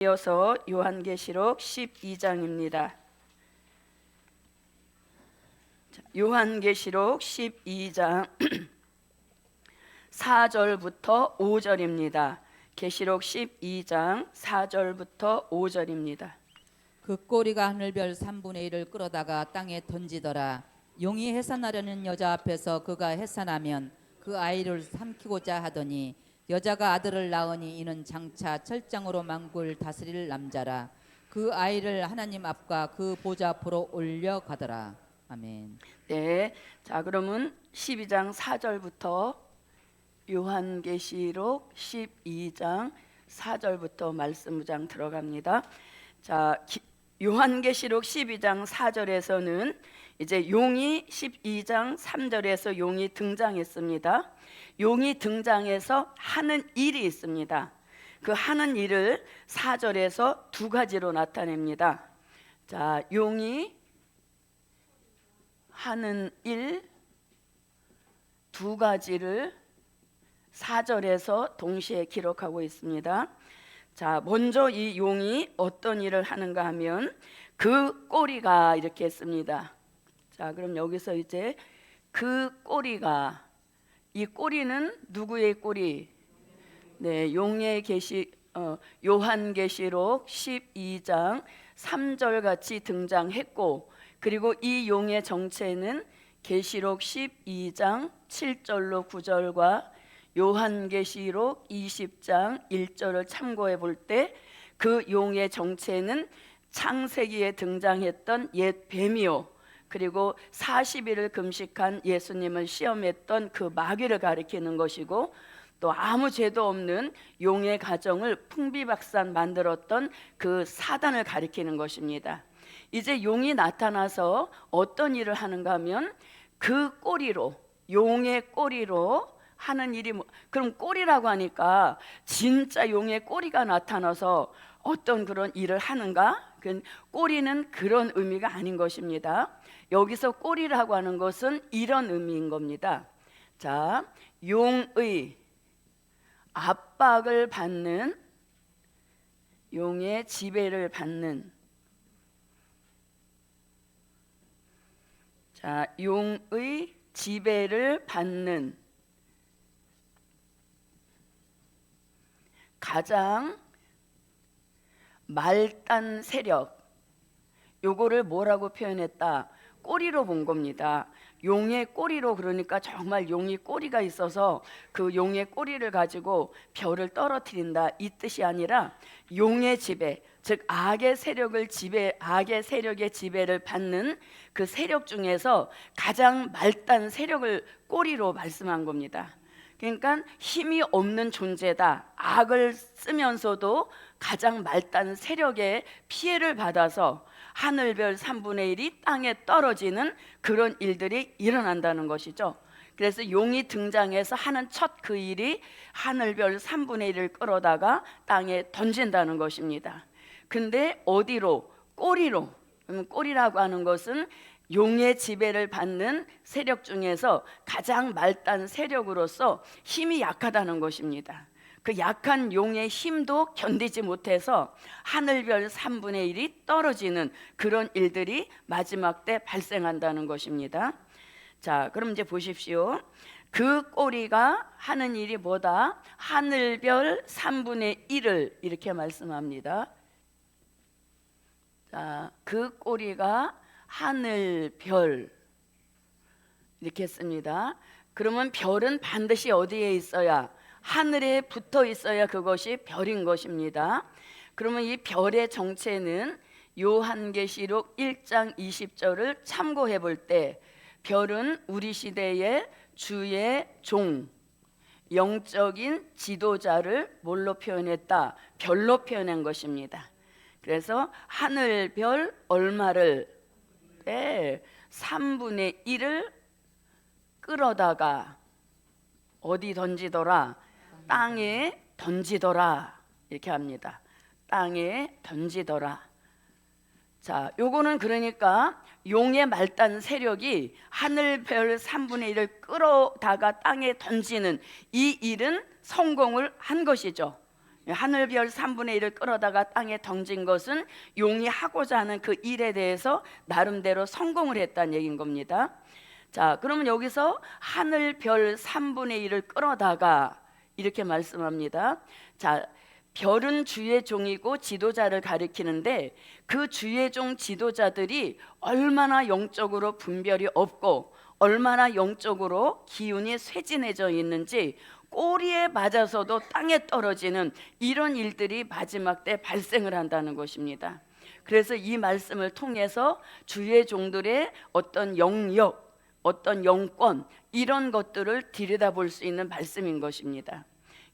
이어서 요한계시록 12장입니다. 요한계시록 12장 4절부터 5절입니다. 계시록 12장 4절부터 5절입니다. 그 꼬리가 하늘별 3분의 1을 끌어다가 땅에 던지더라. 용이 해산하려는 여자 앞에서 그가 해산하면 그 아이를 삼키고자 하더니 여자가 아들을 낳으니 이는 장차 철장으로 만국을 다스릴 남자라. 그 아이를 하나님 앞과 그 보좌 앞으로 올려가더라. 아멘. 네, 자 그러면 12장 4절부터 요한계시록 12장 4절부터 말씀무장 들어갑니다. 자, 요한계시록 12장 4절에서는 이제 용이 12장 3절에서 용이 등장했습니다. 용이 등장해서 하는 일이 있습니다. 그 하는 일을 4절에서 두 가지로 나타냅니다. 자, 용이 하는 일 두 가지를 4절에서 동시에 기록하고 있습니다. 자, 먼저 이 용이 어떤 일을 하는가 하면 그 꼬리가 이렇게 했습니다. 자, 그럼 여기서 이제 그 꼬리가, 이 꼬리는 누구의 꼬리? 네, 용의 요한계시록 12장 3절 같이 등장했고, 그리고 이 용의 정체는 계시록 12장 7절로 9절과 요한계시록 20장 1절을 참고해 볼 때 그 용의 정체는 창세기에 등장했던 옛 뱀이요, 그리고 40일을 금식한 예수님을 시험했던 그 마귀를 가리키는 것이고, 또 아무 죄도 없는 용의 가정을 풍비박산 만들었던 그 사단을 가리키는 것입니다. 이제 용이 나타나서 어떤 일을 하는가 하면 그 꼬리로, 용의 꼬리로 하는 일이 그럼 꼬리라고 하니까 진짜 용의 꼬리가 나타나서 어떤 그런 일을 하는가? 꼬리는 그런 의미가 아닌 것입니다. 여기서 꼬리라고 하는 것은 이런 의미인 겁니다. 자, 용의 압박을 받는, 용의 지배를 받는, 자, 용의 지배를 받는 가장 말단 세력, 요거를 뭐라고 표현했다? 꼬리로 본 겁니다. 용의 꼬리로, 그러니까 정말 용이 꼬리가 있어서 그 용의 꼬리를 가지고 별을 떨어뜨린다, 이 뜻이 아니라 용의 지배, 즉 악의 세력의 지배를 받는 그 세력 중에서 가장 말단 세력을 꼬리로 말씀한 겁니다. 그러니까 힘이 없는 존재다, 악을 쓰면서도 가장 말단 세력의 피해를 받아서 하늘별 3분의 1이 땅에 떨어지는 그런 일들이 일어난다는 것이죠. 그래서 용이 등장해서 하는 첫 그 일이 하늘별 3분의 1을 끌어다가 땅에 던진다는 것입니다. 근데 어디로? 꼬리로. 꼬리라고 하는 것은 용의 지배를 받는 세력 중에서 가장 말단 세력으로서 힘이 약하다는 것입니다. 그 약한 용의 힘도 견디지 못해서 하늘별 3분의 1이 떨어지는 그런 일들이 마지막 때 발생한다는 것입니다. 자, 그럼 이제 보십시오. 그 꼬리가 하는 일이 뭐다? 하늘별 3분의 1을 이렇게 말씀합니다. 자, 그 꼬리가 하늘별 이렇게 씁니다. 그러면 별은 반드시 어디에 있어야? 하늘에 붙어 있어야 그것이 별인 것입니다. 그러면 이 별의 정체는 요한계시록 1장 20절을 참고해 볼 때 별은 우리 시대의 주의 종, 영적인 지도자를 뭘로 표현했다? 별로 표현한 것입니다. 그래서 하늘별 얼마를? 3분의 1을 끌어다가 어디 던지더라? 땅에 던지더라, 이렇게 합니다. 땅에 던지더라. 자, 요거는 그러니까 용의 말단 세력이 하늘별 3분의 1을 끌어다가 땅에 던지는 이 일은 성공을 한 것이죠. 하늘별 3분의 1을 끌어다가 땅에 던진 것은 용이 하고자 하는 그 일에 대해서 나름대로 성공을 했다는 얘기인 겁니다. 자, 그러면 여기서 하늘별 3분의 1을 끌어다가 이렇게 말씀합니다. 자, 별은 주의 종이고 지도자를 가리키는데 그 주의 종 지도자들이 얼마나 영적으로 분별이 없고 얼마나 영적으로 기운이 쇠진해져 있는지 꼬리에 맞아서도 땅에 떨어지는 이런 일들이 마지막 때 발생을 한다는 것입니다. 그래서 이 말씀을 통해서 주의 종들의 어떤 영역, 어떤 영권 이런 것들을 들여다볼 수 있는 말씀인 것입니다.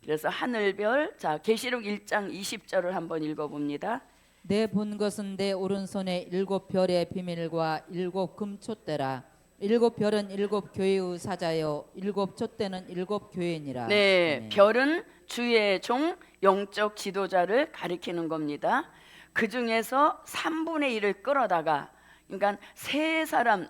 그래서 하늘별, 자 계시록 1장 20절을 한번 읽어봅니다. 내 본 것은 내 오른손에 7별의 비밀과 7 금촛대라. 7별은 7 교회의 사자요 7 촛대는 7 교회니라. 네, 별은 주의 종 영적 지도자를 가리키는 겁니다. 그 중에서 3분의 1을 끌어다가, 그러니까 세 사람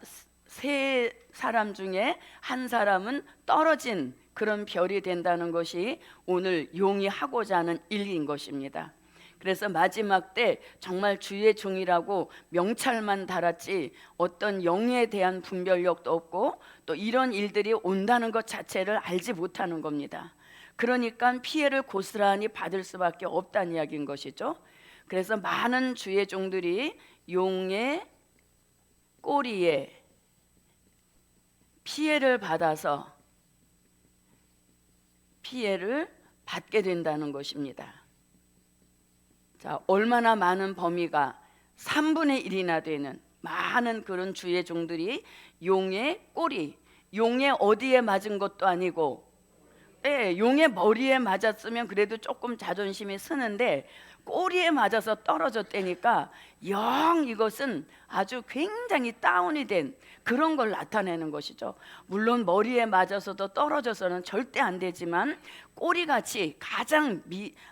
중에 한 사람은 떨어진 그런 별이 된다는 것이 오늘 용이 하고자 하는 일인 것입니다. 그래서 마지막 때 정말 주의 종이라고 명찰만 달았지 어떤 영에 대한 분별력도 없고 또 이런 일들이 온다는 것 자체를 알지 못하는 겁니다. 그러니까 피해를 고스란히 받을 수밖에 없다는 이야기인 것이죠. 그래서 많은 주의 종들이 용의 꼬리에 피해를 받아서 피해를 받게 된다는 것입니다. 자, 얼마나 많은 범위가 3분의 1이나 되는 많은 그런 주의 종들이 용의 꼬리, 용의 어디에 맞은 것도 아니고, 용의 머리에 맞았으면 그래도 조금 자존심이 쓰는데 꼬리에 맞아서 떨어졌다니까 영 이것은 아주 굉장히 다운이 된 그런 걸 나타내는 것이죠. 물론 머리에 맞아서도 떨어져서는 절대 안 되지만 꼬리같이 가장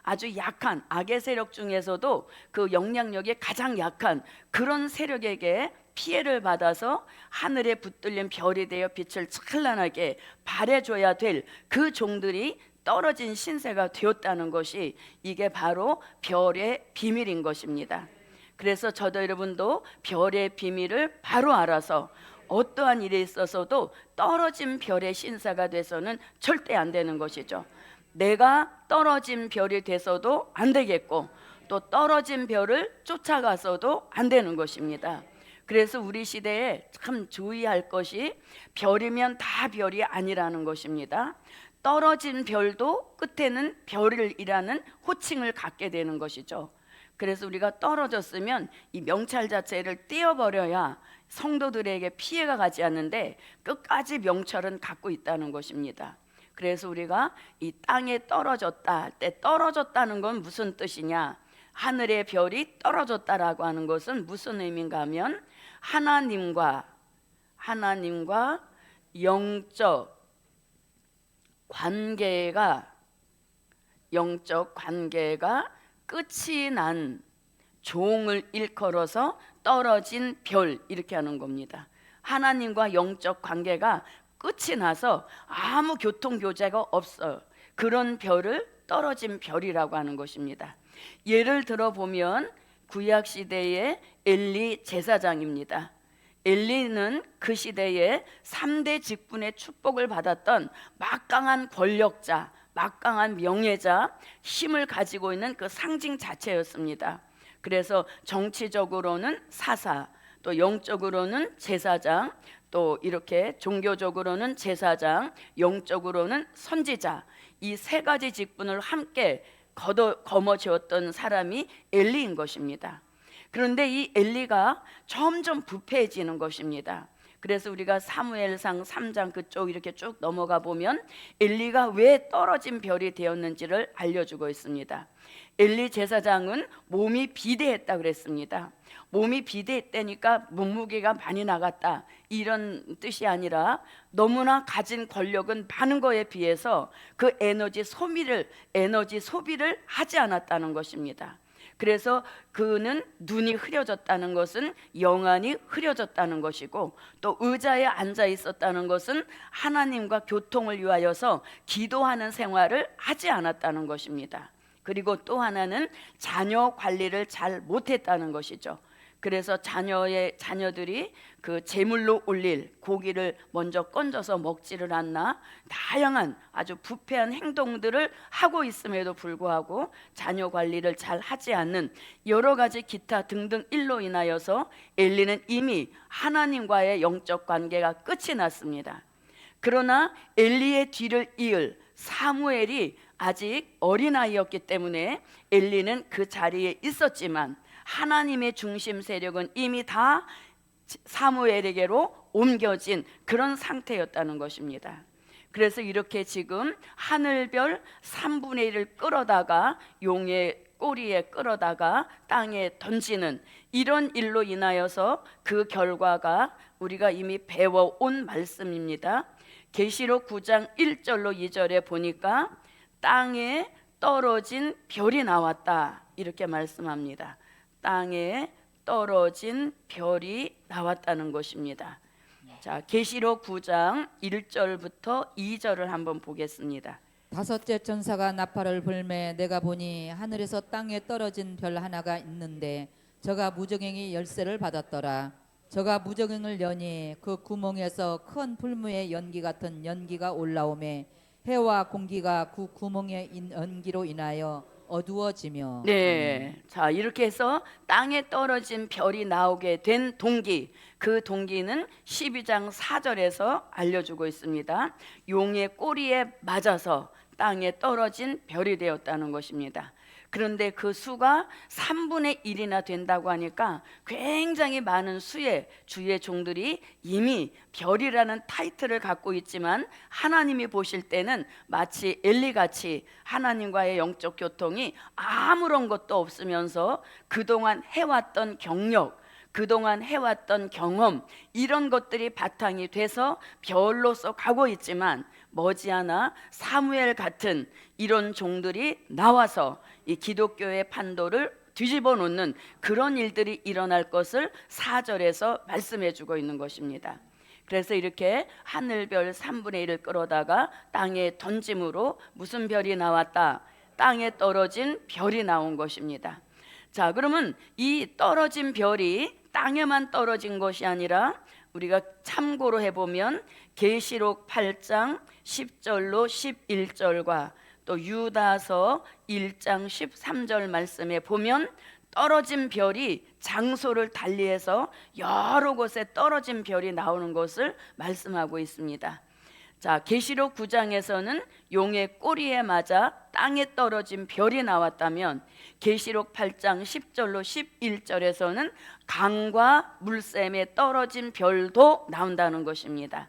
아주 약한 악의 세력 중에서도 그 영향력이 가장 약한 그런 세력에게 피해를 받아서 하늘에 붙들린 별이 되어 빛을 찬란하게 발해줘야 될 그 종들이 떨어진 신세가 되었다는 것이 이게 바로 별의 비밀인 것입니다. 그래서 저도 여러분도 별의 비밀을 바로 알아서 어떠한 일에 있어서도 떨어진 별의 신사가 돼서는 절대 안 되는 것이죠. 내가 떨어진 별이 돼서도 안 되겠고 또 떨어진 별을 쫓아가서도 안 되는 것입니다. 그래서 우리 시대에 참 주의할 것이 별이면 다 별이 아니라는 것입니다. 떨어진 별도 끝에는 별이라는 호칭을 갖게 되는 것이죠. 그래서 우리가 떨어졌으면 이 명찰 자체를 떼어버려야 성도들에게 피해가 가지 않는데 끝까지 명찰은 갖고 있다는 것입니다. 그래서 우리가 이 땅에 떨어졌다 할 때 떨어졌다는 건 무슨 뜻이냐? 하늘의 별이 떨어졌다라고 하는 것은 무슨 의미인가 하면 하나님과 영적 관계가 끝이 난 종을 일컬어서 떨어진 별 이렇게 하는 겁니다. 하나님과 영적 관계가 끝이 나서 아무 교통교제가 없어요. 그런 별을 떨어진 별이라고 하는 것입니다. 예를 들어보면 구약시대의 엘리 제사장입니다. 엘리는 그 시대에 3대 직분의 축복을 받았던 막강한 권력자, 막강한 명예자, 힘을 가지고 있는 그 상징 자체였습니다. 그래서 정치적으로는 사사, 또 영적으로는 제사장, 또 이렇게 종교적으로는 제사장, 영적으로는 선지자, 이 세 가지 직분을 함께 거머쥐었던 사람이 엘리인 것입니다. 그런데 이 엘리가 점점 부패해지는 것입니다. 그래서 우리가 사무엘상 3장 그쪽 이렇게 쭉 넘어가 보면 엘리가 왜 떨어진 별이 되었는지를 알려주고 있습니다. 엘리 제사장은 몸이 비대했다 그랬습니다. 몸이 비대했다니까 몸무게가 많이 나갔다 이런 뜻이 아니라 너무나 가진 권력은 많은 거에 비해서 그 에너지 소비를 하지 않았다는 것입니다. 그래서 그는 눈이 흐려졌다는 것은 영안이 흐려졌다는 것이고 또 의자에 앉아 있었다는 것은 하나님과 교통을 위하여서 기도하는 생활을 하지 않았다는 것입니다. 그리고 또 하나는 자녀 관리를 잘 못했다는 것이죠. 그래서 자녀들이 그 제물로 올릴 고기를 먼저 건져서 먹지를 않나, 다양한 아주 부패한 행동들을 하고 있음에도 불구하고 자녀 관리를 잘 하지 않는 여러 가지 기타 등등 일로 인하여서 엘리는 이미 하나님과의 영적 관계가 끝이 났습니다. 그러나 엘리의 뒤를 이을 사무엘이 아직 어린아이였기 때문에 엘리는 그 자리에 있었지만 하나님의 중심 세력은 이미 다 사무엘에게로 옮겨진 그런 상태였다는 것입니다. 그래서 이렇게 지금 하늘별 3분의 1을 끌어다가 용의 꼬리에 끌어다가 땅에 던지는 이런 일로 인하여서 그 결과가 우리가 이미 배워온 말씀입니다. 계시록 9장 1절로 2절에 보니까 땅에 떨어진 별이 나왔다 이렇게 말씀합니다. 땅에 떨어진 별이 나왔다는 것입니다. 자, 계시록 9장 1절부터 2절을 한번 보겠습니다. 다섯째 천사가 나팔을 불매 내가 보니 하늘에서 땅에 떨어진 별 하나가 있는데 저가 무저갱이 열쇠를 받았더라. 저가 무저갱을 여니 그 구멍에서 큰 풀무의 연기 같은 연기가 올라오매 해와 공기가 그 구멍의 연기로 인하여 어두워지며. 네, 자 이렇게 해서 땅에 떨어진 별이 나오게 된 동기, 그 동기는 12장 4절에서 알려주고 있습니다. 용의 꼬리에 맞아서 땅에 떨어진 별이 되었다는 것입니다. 그런데 그 수가 3분의 1이나 된다고 하니까 굉장히 많은 수의 주의 종들이 이미 별이라는 타이틀을 갖고 있지만 하나님이 보실 때는 마치 엘리같이 하나님과의 영적 교통이 아무런 것도 없으면서 그동안 해왔던 경력, 그동안 해왔던 경험 이런 것들이 바탕이 돼서 별로서 가고 있지만 머지않아 사무엘 같은 이런 종들이 나와서 이 기독교의 판도를 뒤집어 놓는 그런 일들이 일어날 것을 4절에서 말씀해 주고 있는 것입니다. 그래서 이렇게 하늘별 3분의 1을 끌어다가 땅에 던짐으로 무슨 별이 나왔다? 땅에 떨어진 별이 나온 것입니다. 자, 그러면 이 떨어진 별이 땅에만 떨어진 것이 아니라 우리가 참고로 해보면 계시록 8장 10절로 11절과 또 유다서 1장 13절 말씀에 보면 떨어진 별이 장소를 달리해서 여러 곳에 떨어진 별이 나오는 것을 말씀하고 있습니다. 자, 계시록 9장에서는 용의 꼬리에 맞아 땅에 떨어진 별이 나왔다면 계시록 8장 10절로 11절에서는 강과 물샘에 떨어진 별도 나온다는 것입니다.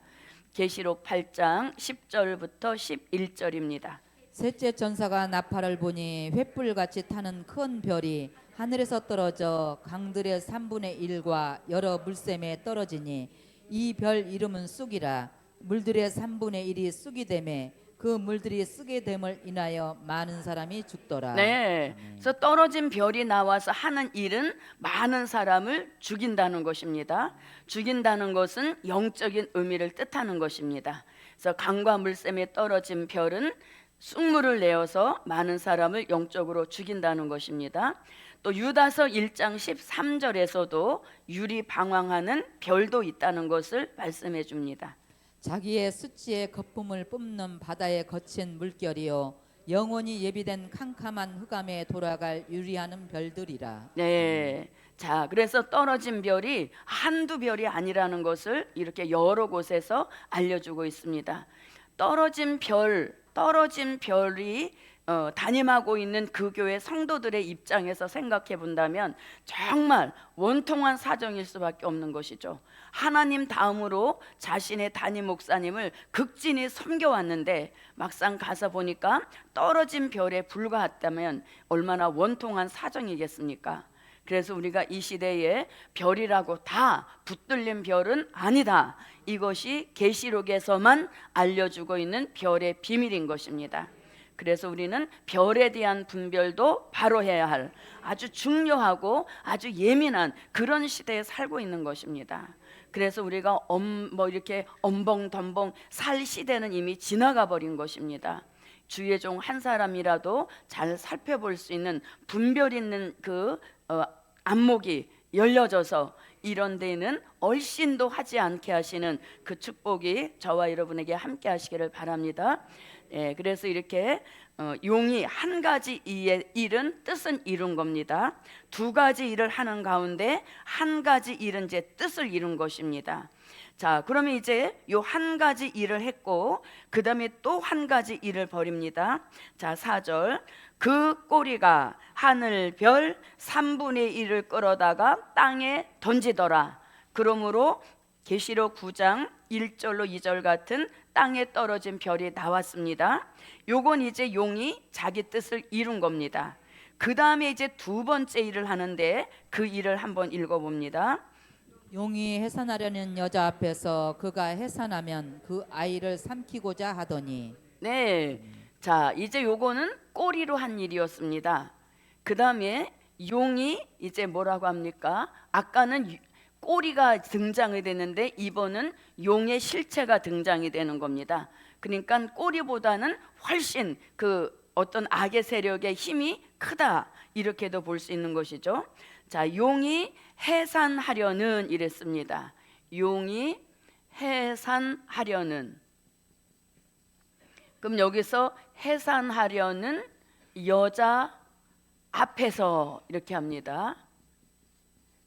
계시록 8장 10절부터 11절입니다. 셋째 천사가 나팔을 보니 횃불같이 타는 큰 별이 하늘에서 떨어져 강들의 3분의 1과 여러 물샘에 떨어지니 이 별 이름은 쑥이라. 물들의 3분의 1이 쑥이 되매 그 물들이 쓰게 됨을 인하여 많은 사람이 죽더라. 네, 그래서 떨어진 별이 나와서 하는 일은 많은 사람을 죽인다는 것입니다. 죽인다는 것은 영적인 의미를 뜻하는 것입니다. 그래서 강과 물샘에 떨어진 별은 쑥물을 내어서 많은 사람을 영적으로 죽인다는 것입니다. 또 유다서 1장 13절에서도 유리 방황하는 별도 있다는 것을 말씀해 줍니다. 자기의 수치의 거품을 뿜는 바다의 거친 물결이요 영원히 예비된 캄캄한 흑암에 돌아갈 유리하는 별들이라. 네, 자 그래서 떨어진 별이 한두 별이 아니라는 것을 이렇게 여러 곳에서 알려주고 있습니다. 떨어진 별이 담임하고 있는 그 교회 성도들의 입장에서 생각해 본다면 정말 원통한 사정일 수밖에 없는 것이죠. 하나님 다음으로 자신의 담임 목사님을 극진히 섬겨왔는데 막상 가서 보니까 떨어진 별에 불과했다면 얼마나 원통한 사정이겠습니까? 그래서 우리가 이 시대에 별이라고 다 붙들린 별은 아니다. 이것이 계시록에서만 알려주고 있는 별의 비밀인 것입니다. 그래서 우리는 별에 대한 분별도 바로 해야 할 아주 중요하고 아주 예민한 그런 시대에 살고 있는 것입니다. 그래서 우리가 이렇게 엄벙덤벙 살 시대는 이미 지나가 버린 것입니다. 주의 종 한 사람이라도 잘 살펴볼 수 있는 분별 있는 그 안목이 열려져서 이런 데는 얼씬도 하지 않게 하시는 그 축복이 저와 여러분에게 함께 하시기를 바랍니다. 그래서 이렇게 용이 한 가지 일은 뜻은 이룬 겁니다. 두 가지 일을 하는 가운데 한 가지 일은 이제 뜻을 이룬 것입니다. 자, 그러면 이제 요 한 가지 일을 했고 그 다음에 또 한 가지 일을 벌입니다. 자, 4절 그 꼬리가 하늘 별 3분의 1을 끌어다가 땅에 던지더라. 그러므로 계시록 9장 1절로 2절 같은 땅에 떨어진 별이 나왔습니다. 요건 이제 용이 자기 뜻을 이룬 겁니다. 그 다음에 이제 두 번째 일을 하는데 그 일을 한번 읽어봅니다. 용이 해산하려는 여자 앞에서 그가 해산하면 그 아이를 삼키고자 하더니. 네, 자 이제 요거는 꼬리로 한 일이었습니다. 그 다음에 용이 이제 뭐라고 합니까? 아까는 꼬리가 등장이 되는데 이번은 용의 실체가 등장이 되는 겁니다. 그러니까 꼬리보다는 훨씬 그 어떤 악의 세력의 힘이 크다 이렇게도 볼 수 있는 것이죠. 자, 용이 해산하려는 이랬습니다. 용이 해산하려는. 그럼 여기서 해산하려는 여자 앞에서 이렇게 합니다.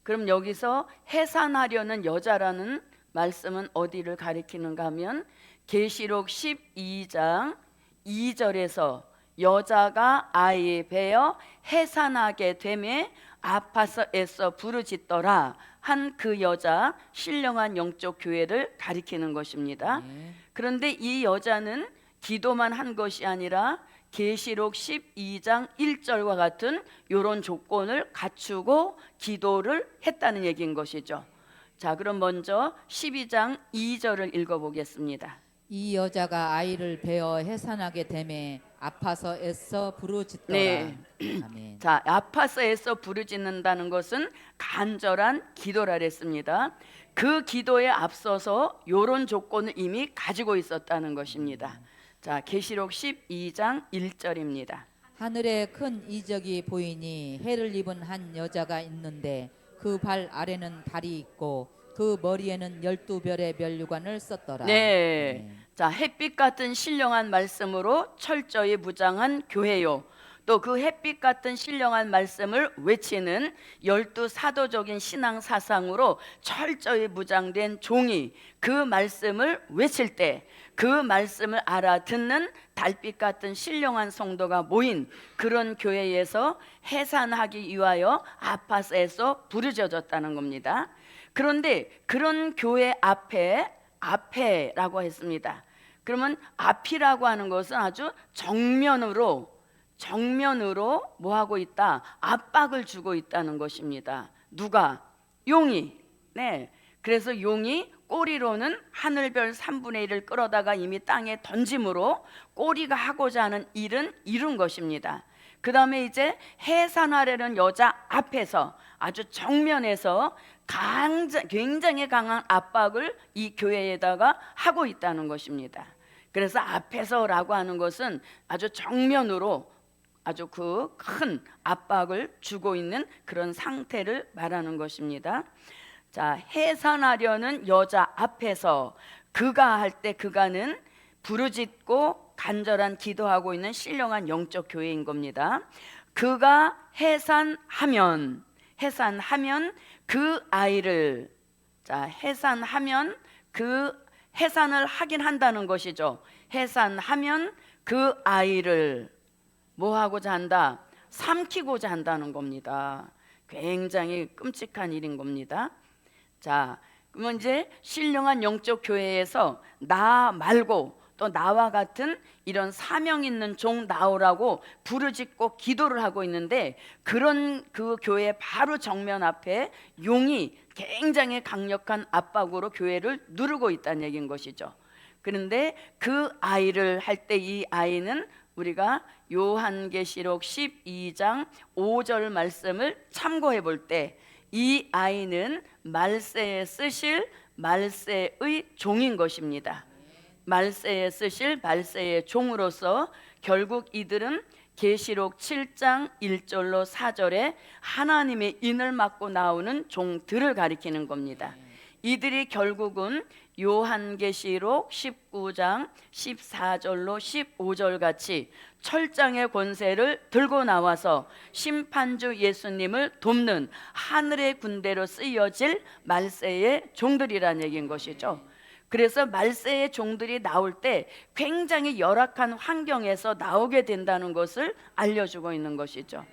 그럼 여기서 해산하려는 여자라는 말씀은 어디를 가리키는가 하면 계시록 12장 2절에서 여자가 아이 베어 해산하게 되매 아파서 애써 부르짖더라 한 그 여자 신령한 영적 교회를 가리키는 것입니다. 그런데 이 여자는 기도만 한 것이 아니라 계시록 12장 1절과 같은 이런 조건을 갖추고 기도를 했다는 얘기인 것이죠. 자, 그럼 먼저 12장 2절을 읽어보겠습니다. 이 여자가 아이를 베어 해산하게 되매 아파서 애써 부르짖더라. 네. 아멘. 자, 아파서 애써 부르짖는다는 것은 간절한 기도라 그랬습니다. 그 기도에 앞서서 이런 조건을 이미 가지고 있었다는 것입니다. 자, 계시록 12장 1절입니다. 하늘에 큰 이적이 보이니 해를 입은 한 여자가 있는데 그 발 아래는 달이 있고 그 머리에는 12별의 면류관을 썼더라. 네. 자, 햇빛 같은 신령한 말씀으로 철저히 무장한 교회요. 또 그 햇빛 같은 신령한 말씀을 외치는 12사도적인 신앙 사상으로 철저히 무장된 종이 그 말씀을 외칠 때 그 말씀을 알아듣는 달빛 같은 신령한 성도가 모인 그런 교회에서 해산하기 위하여 아파서 애써 부르짖었다는 겁니다. 그런데 그런 교회 앞에라고 했습니다. 그러면 앞이라고 하는 것은 아주 정면으로 뭐 하고 있다? 압박을 주고 있다는 것입니다. 누가? 용이. 네. 그래서 용이 꼬리로는 하늘별 3분의 1을 끌어다가 이미 땅에 던짐으로 꼬리가 하고자 하는 일은 이룬 것입니다. 그 다음에 이제 해산하려는 여자 앞에서 아주 정면에서 굉장히 강한 압박을 이 교회에다가 하고 있다는 것입니다. 그래서 앞에서라고 하는 것은 아주 정면으로 아주 그 큰 압박을 주고 있는 그런 상태를 말하는 것입니다. 자, 해산하려는 여자 앞에서 그가 할 때 그가는 부르짖고 간절한 기도하고 있는 신령한 영적 교회인 겁니다. 그가 해산하면 그 아이를, 자, 해산하면 그 해산을 하긴 한다는 것이죠. 해산하면 그 아이를 뭐 하고자 한다? 삼키고자 한다는 겁니다. 굉장히 끔찍한 일인 겁니다. 자, 그러면 이제 신령한 영적 교회에서 나 말고 또 나와 같은 이런 사명 있는 종 나오라고 부르짖고 기도를 하고 있는데 그런 그 교회 바로 정면 앞에 용이 굉장히 강력한 압박으로 교회를 누르고 있다는 얘기인 것이죠. 그런데 그 아이를 할 때 이 아이는 우리가 요한계시록 12장 5절 말씀을 참고해 볼 때 이 아이는 말세에 쓰실 말세의 종인 것입니다. 말세에 쓰실 말세의 종으로서 결국 이들은 계시록 7장 1절로 4절에 하나님의 인을 맡고 나오는 종들을 가리키는 겁니다. 이들이 결국은 요한계시록 19장 14절로 15절 같이 철장의 권세를 들고 나와서 심판주 예수님을 돕는 하늘의 군대로 쓰여질 말세의 종들이라는 얘기인 것이죠. 그래서 말세의 종들이 나올 때 굉장히 열악한 환경에서 나오게 된다는 것을 알려주고 있는 것이죠.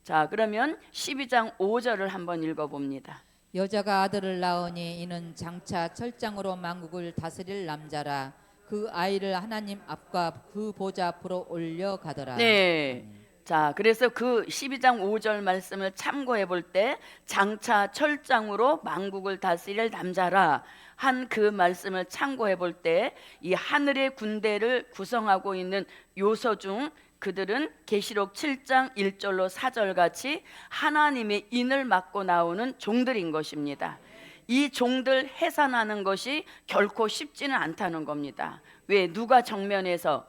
자, 그러면 12장 5절을 한번 읽어봅니다. 여자가 아들을 낳으니 이는 장차 철장으로 만국을 다스릴 남자라. 그 아이를 하나님 앞과 그 보좌 앞으로 올려가더라. 네. 자, 그래서 그 12장 5절 말씀을 참고해 볼 때 장차 철장으로 만국을 다스릴 남자라 한 그 말씀을 참고해 볼 때 이 하늘의 군대를 구성하고 있는 요소 중 그들은 계시록 7장 1절로 4절 같이 하나님의 인을 맡고 나오는 종들인 것입니다. 이 종들 해산하는 것이 결코 쉽지는 않다는 겁니다. 왜? 누가 정면에서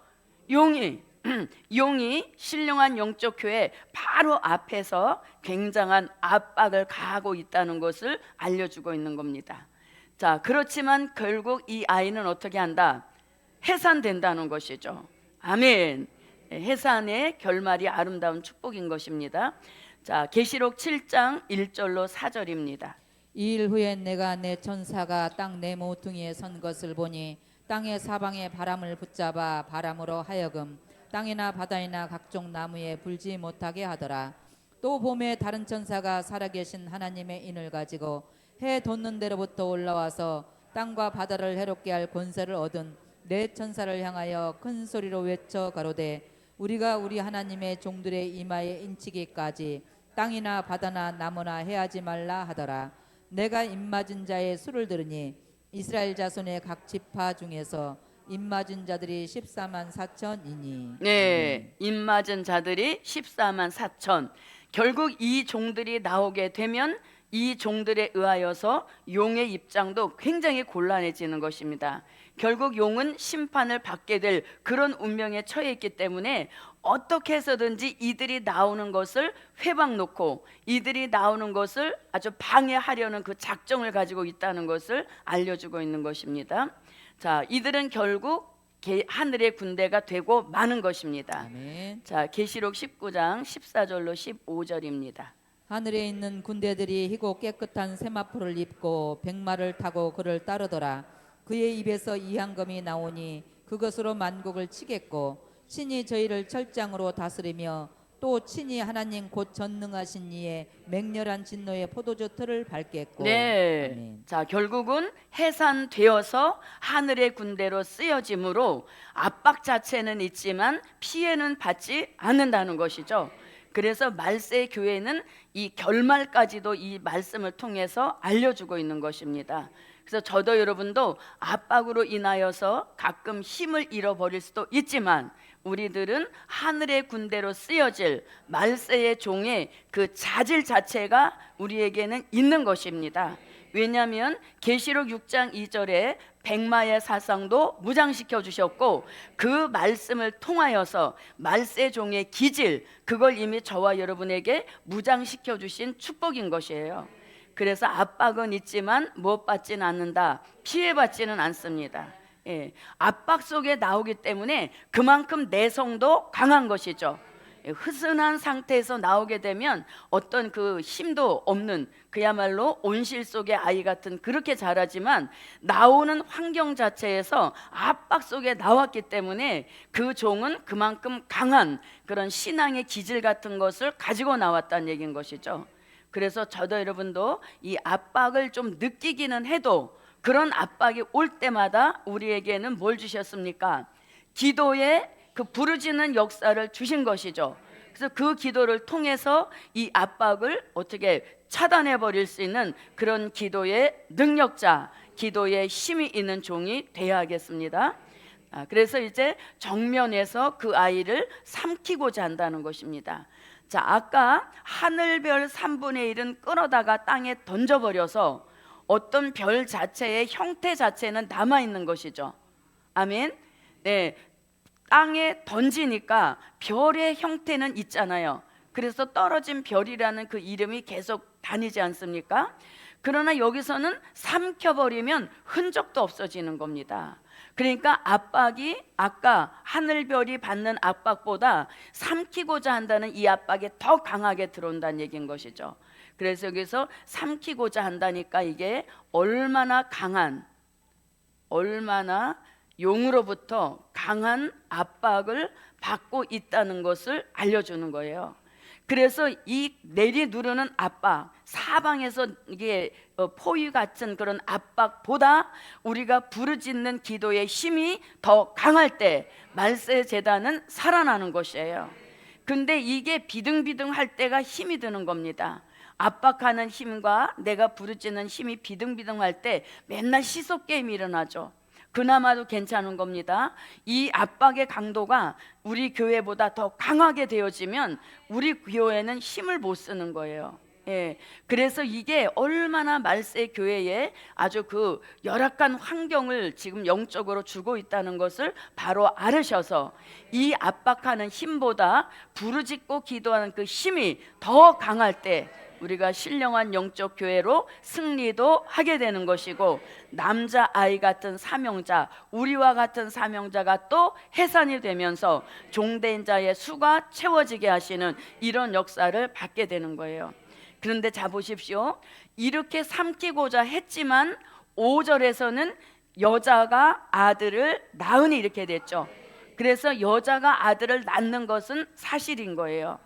용이 신령한 영적 교회 바로 앞에서 굉장한 압박을 가하고 있다는 것을 알려주고 있는 겁니다. 자, 그렇지만 결국 이 아이는 어떻게 한다? 해산된다는 것이죠. 아멘. 해산의 결말이 아름다운 축복인 것입니다. 자, 계시록 7장 1절로 4절입니다. 이 일 후에 내가 내 천사가 땅 네 모퉁이에 선 것을 보니 땅의 사방에 바람을 붙잡아 바람으로 하여금 땅이나 바다이나 각종 나무에 불지 못하게 하더라. 또 봄에 다른 천사가 살아계신 하나님의 인을 가지고 해 돋는 데로부터 올라와서 땅과 바다를 해롭게 할 권세를 얻은 네 천사를 향하여 큰 소리로 외쳐 가로되 우리가 우리 하나님의 종들의 이마에 인치기까지 땅이나 바다나 나무나 해하지 말라 하더라. 내가 입맞은 자의 수를 들으니 이스라엘 자손의 각 지파 중에서 입맞은 자들이 14만 4천이니. 네, 입맞은 자들이 14만 4천. 결국 이 종들이 나오게 되면 이 종들에 의하여서 용의 입장도 굉장히 곤란해지는 것입니다. 결국 용은 심판을 받게 될 그런 운명에 처해 있기 때문에 어떻게 해서든지 이들이 나오는 것을 회방 놓고 이들이 나오는 것을 아주 방해하려는 그 작정을 가지고 있다는 것을 알려주고 있는 것입니다. 자, 이들은 결국 하늘의 군대가 되고 마는 것입니다. 아멘. 자, 계시록 19장 14절로 15절입니다. 하늘에 있는 군대들이 희고 깨끗한 세마포를 입고 백마를 타고 그를 따르더라. 그의 입에서 이한검이 나오니 그것으로 만국을 치겠고 친히 저희를 철장으로 다스리며 또 친히 하나님 곧 전능하신 이의 맹렬한 진노의 포도주 틀을 밟겠고. 네. 아멘. 자, 결국은 해산되어서 하늘의 군대로 쓰여짐으로 압박 자체는 있지만 피해는 받지 않는다는 것이죠. 그래서 말세 교회는 이 결말까지도 이 말씀을 통해서 알려주고 있는 것입니다. 그래서 저도 여러분도 압박으로 인하여서 가끔 힘을 잃어버릴 수도 있지만 우리들은 하늘의 군대로 쓰여질 말세의 종의 그 자질 자체가 우리에게는 있는 것입니다. 왜냐하면 계시록 6장 2절에 백마의 사상도 무장시켜 주셨고 그 말씀을 통하여서 말세 종의 기질 그걸 이미 저와 여러분에게 무장시켜 주신 축복인 것이에요. 그래서 압박은 있지만 못 받지는 않는다. 피해받지는 않습니다. 예, 압박 속에 나오기 때문에 그만큼 내성도 강한 것이죠. 흐슨한 상태에서 나오게 되면 어떤 그 힘도 없는 그야말로 온실 속의 아이 같은 그렇게 자라지만 나오는 환경 자체에서 압박 속에 나왔기 때문에 그 종은 그만큼 강한 그런 신앙의 기질 같은 것을 가지고 나왔다는 얘기인 것이죠. 그래서 저도 여러분도 이 압박을 좀 느끼기는 해도 그런 압박이 올 때마다 우리에게는 뭘 주셨습니까? 기도의 그 부르짖는 역사를 주신 것이죠. 그래서 그 기도를 통해서 이 압박을 어떻게 차단해 버릴 수 있는 그런 기도의 능력자, 기도의 힘이 있는 종이 되어야겠습니다. 그래서 이제 정면에서 그 아이를 삼키고자 한다는 것입니다. 자, 아까 하늘별 3분의 1은 끌어다가 땅에 던져버려서 어떤 별 자체의 형태 자체는 남아있는 것이죠. 아멘. 네, 땅에 던지니까 별의 형태는 있잖아요. 그래서 떨어진 별이라는 그 이름이 계속 다니지 않습니까? 그러나 여기서는 삼켜버리면 흔적도 없어지는 겁니다. 그러니까 압박이 아까 하늘별이 받는 압박보다 삼키고자 한다는 이 압박이 더 강하게 들어온다는 얘기인 것이죠. 그래서 여기서 삼키고자 한다니까 이게 얼마나 용으로부터 강한 압박을 받고 있다는 것을 알려주는 거예요. 그래서 이 내리누르는 압박, 사방에서 이게 포위 같은 그런 압박보다 우리가 부르짖는 기도의 힘이 더 강할 때 말세 제단은 살아나는 것이에요. 근데 이게 비등비등할 때가 힘이 드는 겁니다. 압박하는 힘과 내가 부르짖는 힘이 비등비등할 때 맨날 시속 게임이 일어나죠. 그나마도 괜찮은 겁니다. 이 압박의 강도가 우리 교회보다 더 강하게 되어지면 우리 교회는 힘을 못 쓰는 거예요. 예, 그래서 이게 얼마나 말세 교회에 아주 그 열악한 환경을 지금 영적으로 주고 있다는 것을 바로 알으셔서 이 압박하는 힘보다 부르짖고 기도하는 그 힘이 더 강할 때 우리가 신령한 영적 교회로 승리도 하게 되는 것이고, 남자 아이 같은 사명자, 우리와 같은 사명자가 또 해산이 되면서 종된 자의 수가 채워지게 하시는 이런 역사를 받게 되는 거예요. 그런데 자 보십시오. 이렇게 삼키고자 했지만 5절에서는 여자가 아들을 낳으니 이렇게 됐죠. 그래서 여자가 아들을 낳는 것은 사실인 거예요.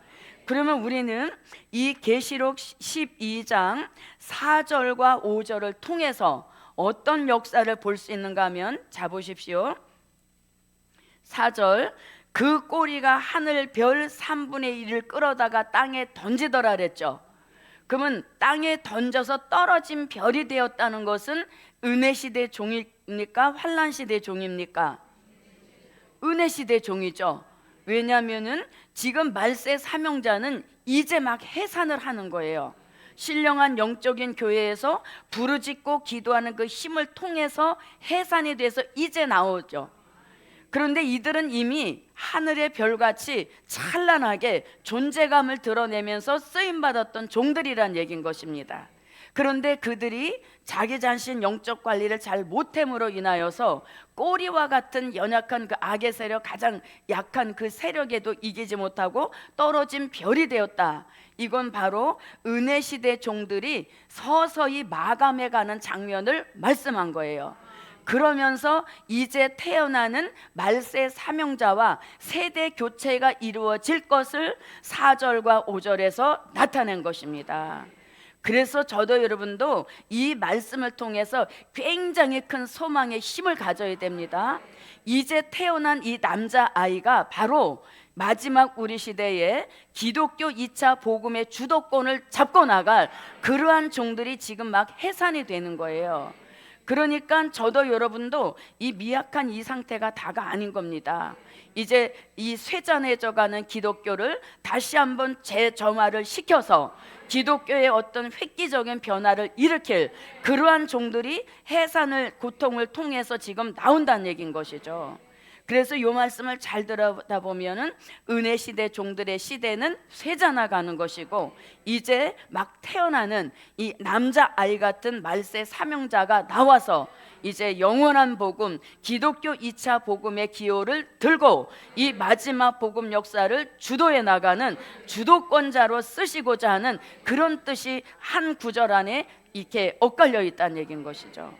그러면 우리는 이 계시록 12장 4절과 5절을 통해서 어떤 역사를 볼 수 있는가 하면, 자 보십시오. 4절, 그 꼬리가 하늘 별 3분의 1을 끌어다가 땅에 던지더라 그랬죠. 그러면 땅에 던져서 떨어진 별이 되었다는 것은 은혜시대 종입니까? 환란시대 종입니까? 은혜시대 종이죠. 왜냐하면은 지금 말세 사명자는 이제 막 해산을 하는 거예요. 신령한 영적인 교회에서 부르짖고 기도하는 그 힘을 통해서 해산이 돼서 이제 나오죠. 그런데 이들은 이미 하늘의 별같이 찬란하게 존재감을 드러내면서 쓰임받았던 종들이란 얘기인 것입니다. 그런데 그들이 자기 자신 영적 관리를 잘 못함으로 인하여서 꼬리와 같은 연약한 그 악의 세력, 가장 약한 그 세력에도 이기지 못하고 떨어진 별이 되었다. 이건 바로 은혜시대 종들이 서서히 마감해가는 장면을 말씀한 거예요. 그러면서 이제 태어나는 말세 사명자와 세대 교체가 이루어질 것을 4절과 5절에서 나타낸 것입니다. 그래서 저도 여러분도 이 말씀을 통해서 굉장히 큰 소망의 힘을 가져야 됩니다. 이제 태어난 이 남자아이가 바로 마지막 우리 시대에 기독교 2차 복음의 주도권을 잡고 나갈 그러한 종들이 지금 막 해산이 되는 거예요. 그러니까 저도 여러분도 이 미약한 이 상태가 다가 아닌 겁니다. 이제 이 쇠잔해져가는 기독교를 다시 한번 재점화를 시켜서 기독교의 어떤 획기적인 변화를 일으킬 그러한 종들이 해산을 고통을 통해서 지금 나온다는 얘기인 것이죠. 그래서 이 말씀을 잘 들여다보면은 은혜 시대 종들의 시대는 쇠잔화가는 것이고, 이제 막 태어나는 이 남자 아이 같은 말세 사명자가 나와서 이제 영원한 복음, 기독교 2차 복음의 기호를 들고 이 마지막 복음 역사를 주도해 나가는 주도권자로 쓰시고자 하는 그런 뜻이 한 구절 안에 이렇게 엇갈려 있다는 얘기인 것이죠.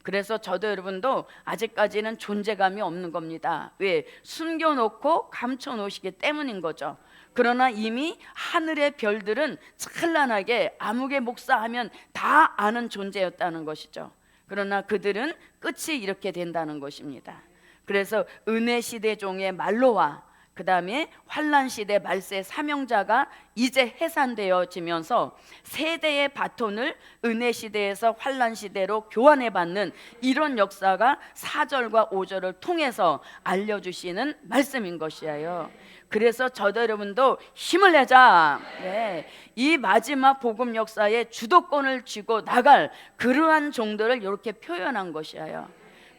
그래서 저도 여러분도 아직까지는 존재감이 없는 겁니다. 왜? 숨겨놓고 감춰놓으시기 때문인 거죠. 그러나 이미 하늘의 별들은 찬란하게 아무개 목사하면 다 아는 존재였다는 것이죠. 그러나 그들은 끝이 이렇게 된다는 것입니다. 그래서 은혜 시대 종의 말로와 그 다음에 환란 시대 말세 사명자가 이제 해산되어지면서 세대의 바톤을 은혜 시대에서 환란 시대로 교환해 받는 이런 역사가 4절과 5절을 통해서 알려주시는 말씀인 것이에요. 그래서 저도 여러분도 힘을 내자. 네. 이 마지막 복음 역사에 주도권을 쥐고 나갈 그러한 종들을 이렇게 표현한 것이에요.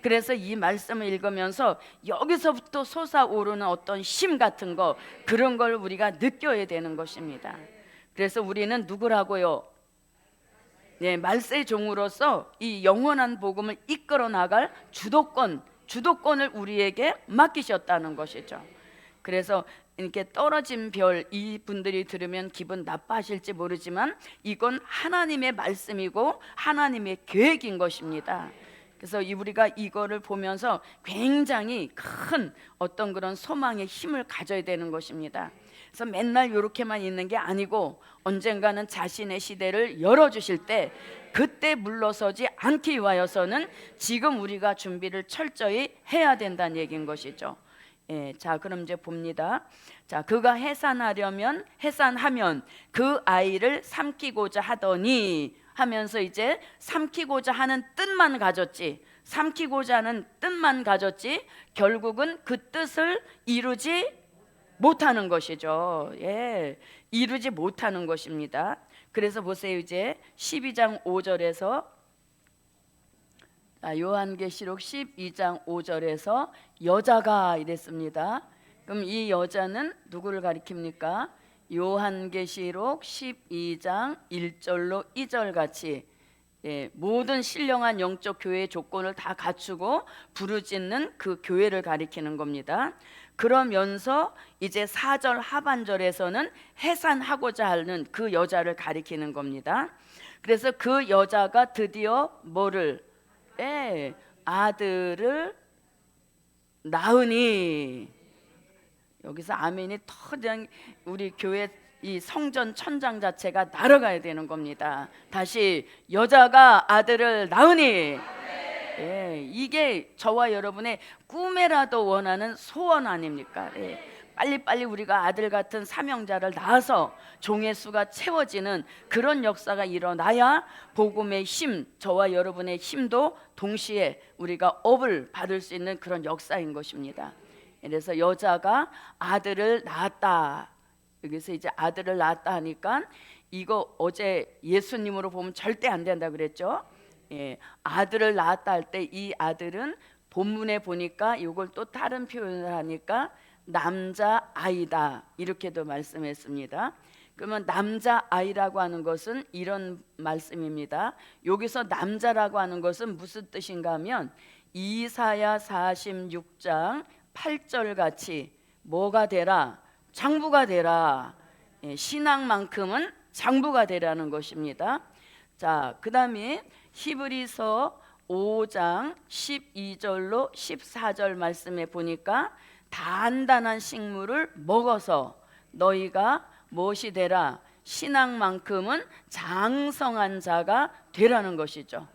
그래서 이 말씀을 읽으면서 여기서부터 솟아오르는 어떤 힘 같은 거, 그런 걸 우리가 느껴야 되는 것입니다. 그래서 우리는 누구라고요? 네, 말세 종으로서 이 영원한 복음을 이끌어 나갈 주도권을 우리에게 맡기셨다는 것이죠. 그래서 이렇게 떨어진 별, 이분들이 들으면 기분 나빠하실지 모르지만 이건 하나님의 말씀이고 하나님의 계획인 것입니다. 그래서 우리가 이거를 보면서 굉장히 큰 어떤 그런 소망의 힘을 가져야 되는 것입니다. 그래서 맨날 이렇게만 있는 게 아니고 언젠가는 자신의 시대를 열어주실 때 그때 물러서지 않기 위하여서는 지금 우리가 준비를 철저히 해야 된다는 얘기인 것이죠. 예, 자, 그럼 이제 봅니다. 자, 그가 해산하면 그 아이를 삼키고자 하더니 하면서 이제 삼키고자 하는 뜻만 가졌지, 결국은 그 뜻을 이루지 못하는 것이죠. 예, 이루지 못하는 것입니다. 그래서 보세요. 이제 12장 5절에서 요한계시록 12장 5절에서 여자가 이랬습니다. 그럼 이 여자는 누구를 가리킵니까? 요한계시록 12장 1절로 2절 같이 모든 신령한 영적 교회의 조건을 다 갖추고 부르짖는 그 교회를 가리키는 겁니다. 그러면서 이제 4절 하반절에서는 해산하고자 하는 그 여자를 가리키는 겁니다. 그래서 그 여자가 드디어 아들을 낳으니, 여기서 아멘이 터져 우리 교회 이 성전 천장 자체가 날아가야 되는 겁니다. 다시 여자가 아들을 낳으니, 이게 저와 여러분의 꿈에라도 원하는 소원 아닙니까? 빨리빨리 우리가 아들 같은 사명자를 낳아서 종의 수가 채워지는 그런 역사가 일어나야 복음의 힘, 저와 여러분의 힘도 동시에 우리가 업을 받을 수 있는 그런 역사인 것입니다. 그래서 여자가 아들을 낳았다. 여기서 이제 아들을 낳았다 하니까 이거 어제 예수님으로 보면 절대 안 된다 그랬죠. 아들을 낳았다 할 때 이 아들은 본문에 보니까 이걸 또 다른 표현을 하니까 남자 아이다 이렇게도 말씀했습니다. 그러면 남자 아이라고 하는 것은 이런 말씀입니다. 여기서 남자라고 하는 것은 무슨 뜻인가 하면 이사야 46장 8절 같이 뭐가 되라? 장부가 되라. 신앙만큼은 장부가 되라는 것입니다. 자, 그 다음에 히브리서 5장 12절로 14절 말씀에 보니까 단단한 식물을 먹어서 너희가 무엇이 되라? 신앙만큼은 장성한 자가 되라는 것이죠.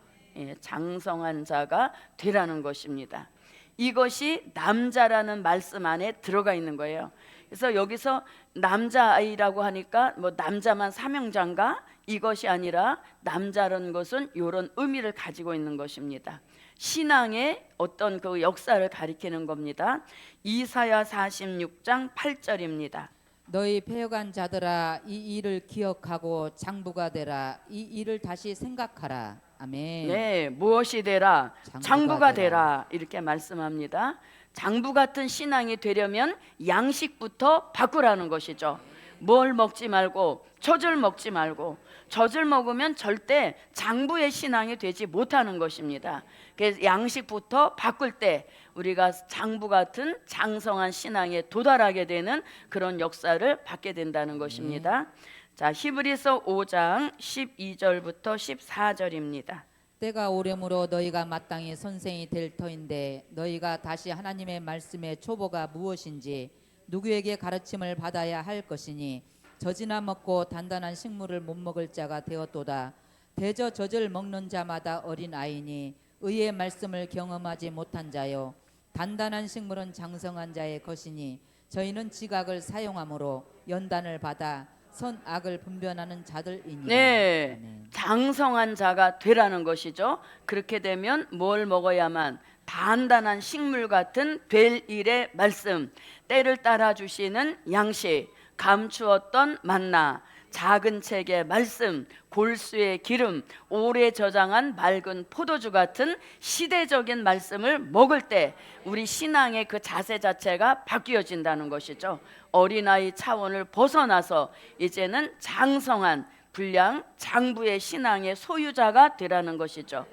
장성한 자가 되라는 것입니다. 이것이 남자라는 말씀 안에 들어가 있는 거예요. 그래서 여기서 남자아이라고 하니까 뭐 남자만 사명자인가? 이것이 아니라 남자라는 것은 이런 의미를 가지고 있는 것입니다. 신앙의 어떤 그 역사를 가리키는 겁니다. 이사야 46장 8절입니다. 너희 패역한 자들아 이 일을 기억하고 장부가 되라. 이 일을 다시 생각하라. 아멘. 네, 무엇이 되라? 장부가 되라. 이렇게 말씀합니다. 장부 같은 신앙이 되려면 양식부터 바꾸라는 것이죠. 뭘 먹지 말고, 젖을 먹지 말고, 젖을 먹으면 절대 장부의 신앙이 되지 못하는 것입니다. 그래서 양식부터 바꿀 때 우리가 장부 같은 장성한 신앙에 도달하게 되는 그런 역사를 받게 된다는 것입니다. 자, 히브리서 5장 12절부터 14절입니다. 때가 오려므로 너희가 마땅히 선생이 될 터인데 너희가 다시 하나님의 말씀의 초보가 무엇인지 누구에게 가르침을 받아야 할 것이니 젖이나 먹고 단단한 식물을 못 먹을 자가 되었도다. 대저 젖을 먹는 자마다 어린 아이니 의의 말씀을 경험하지 못한 자요 단단한 식물은 장성한 자의 것이니 저희는 지각을 사용함으로 연단을 받아 선악을 분별하는 자들이니라. 네, 아멘. 장성한 자가 되라는 것이죠. 그렇게 되면 뭘 먹어야만? 단단한 식물 같은 될 일의 말씀, 때를 따라 주시는 양식, 감추었던 만나, 작은 책의 말씀, 골수의 기름, 오래 저장한 맑은 포도주 같은 시대적인 말씀을 먹을 때 우리 신앙의 그 자세 자체가 바뀌어진다는 것이죠. 어린아이 차원을 벗어나서 이제는 장성한 분량 장부의 신앙의 소유자가 되라는 것이죠.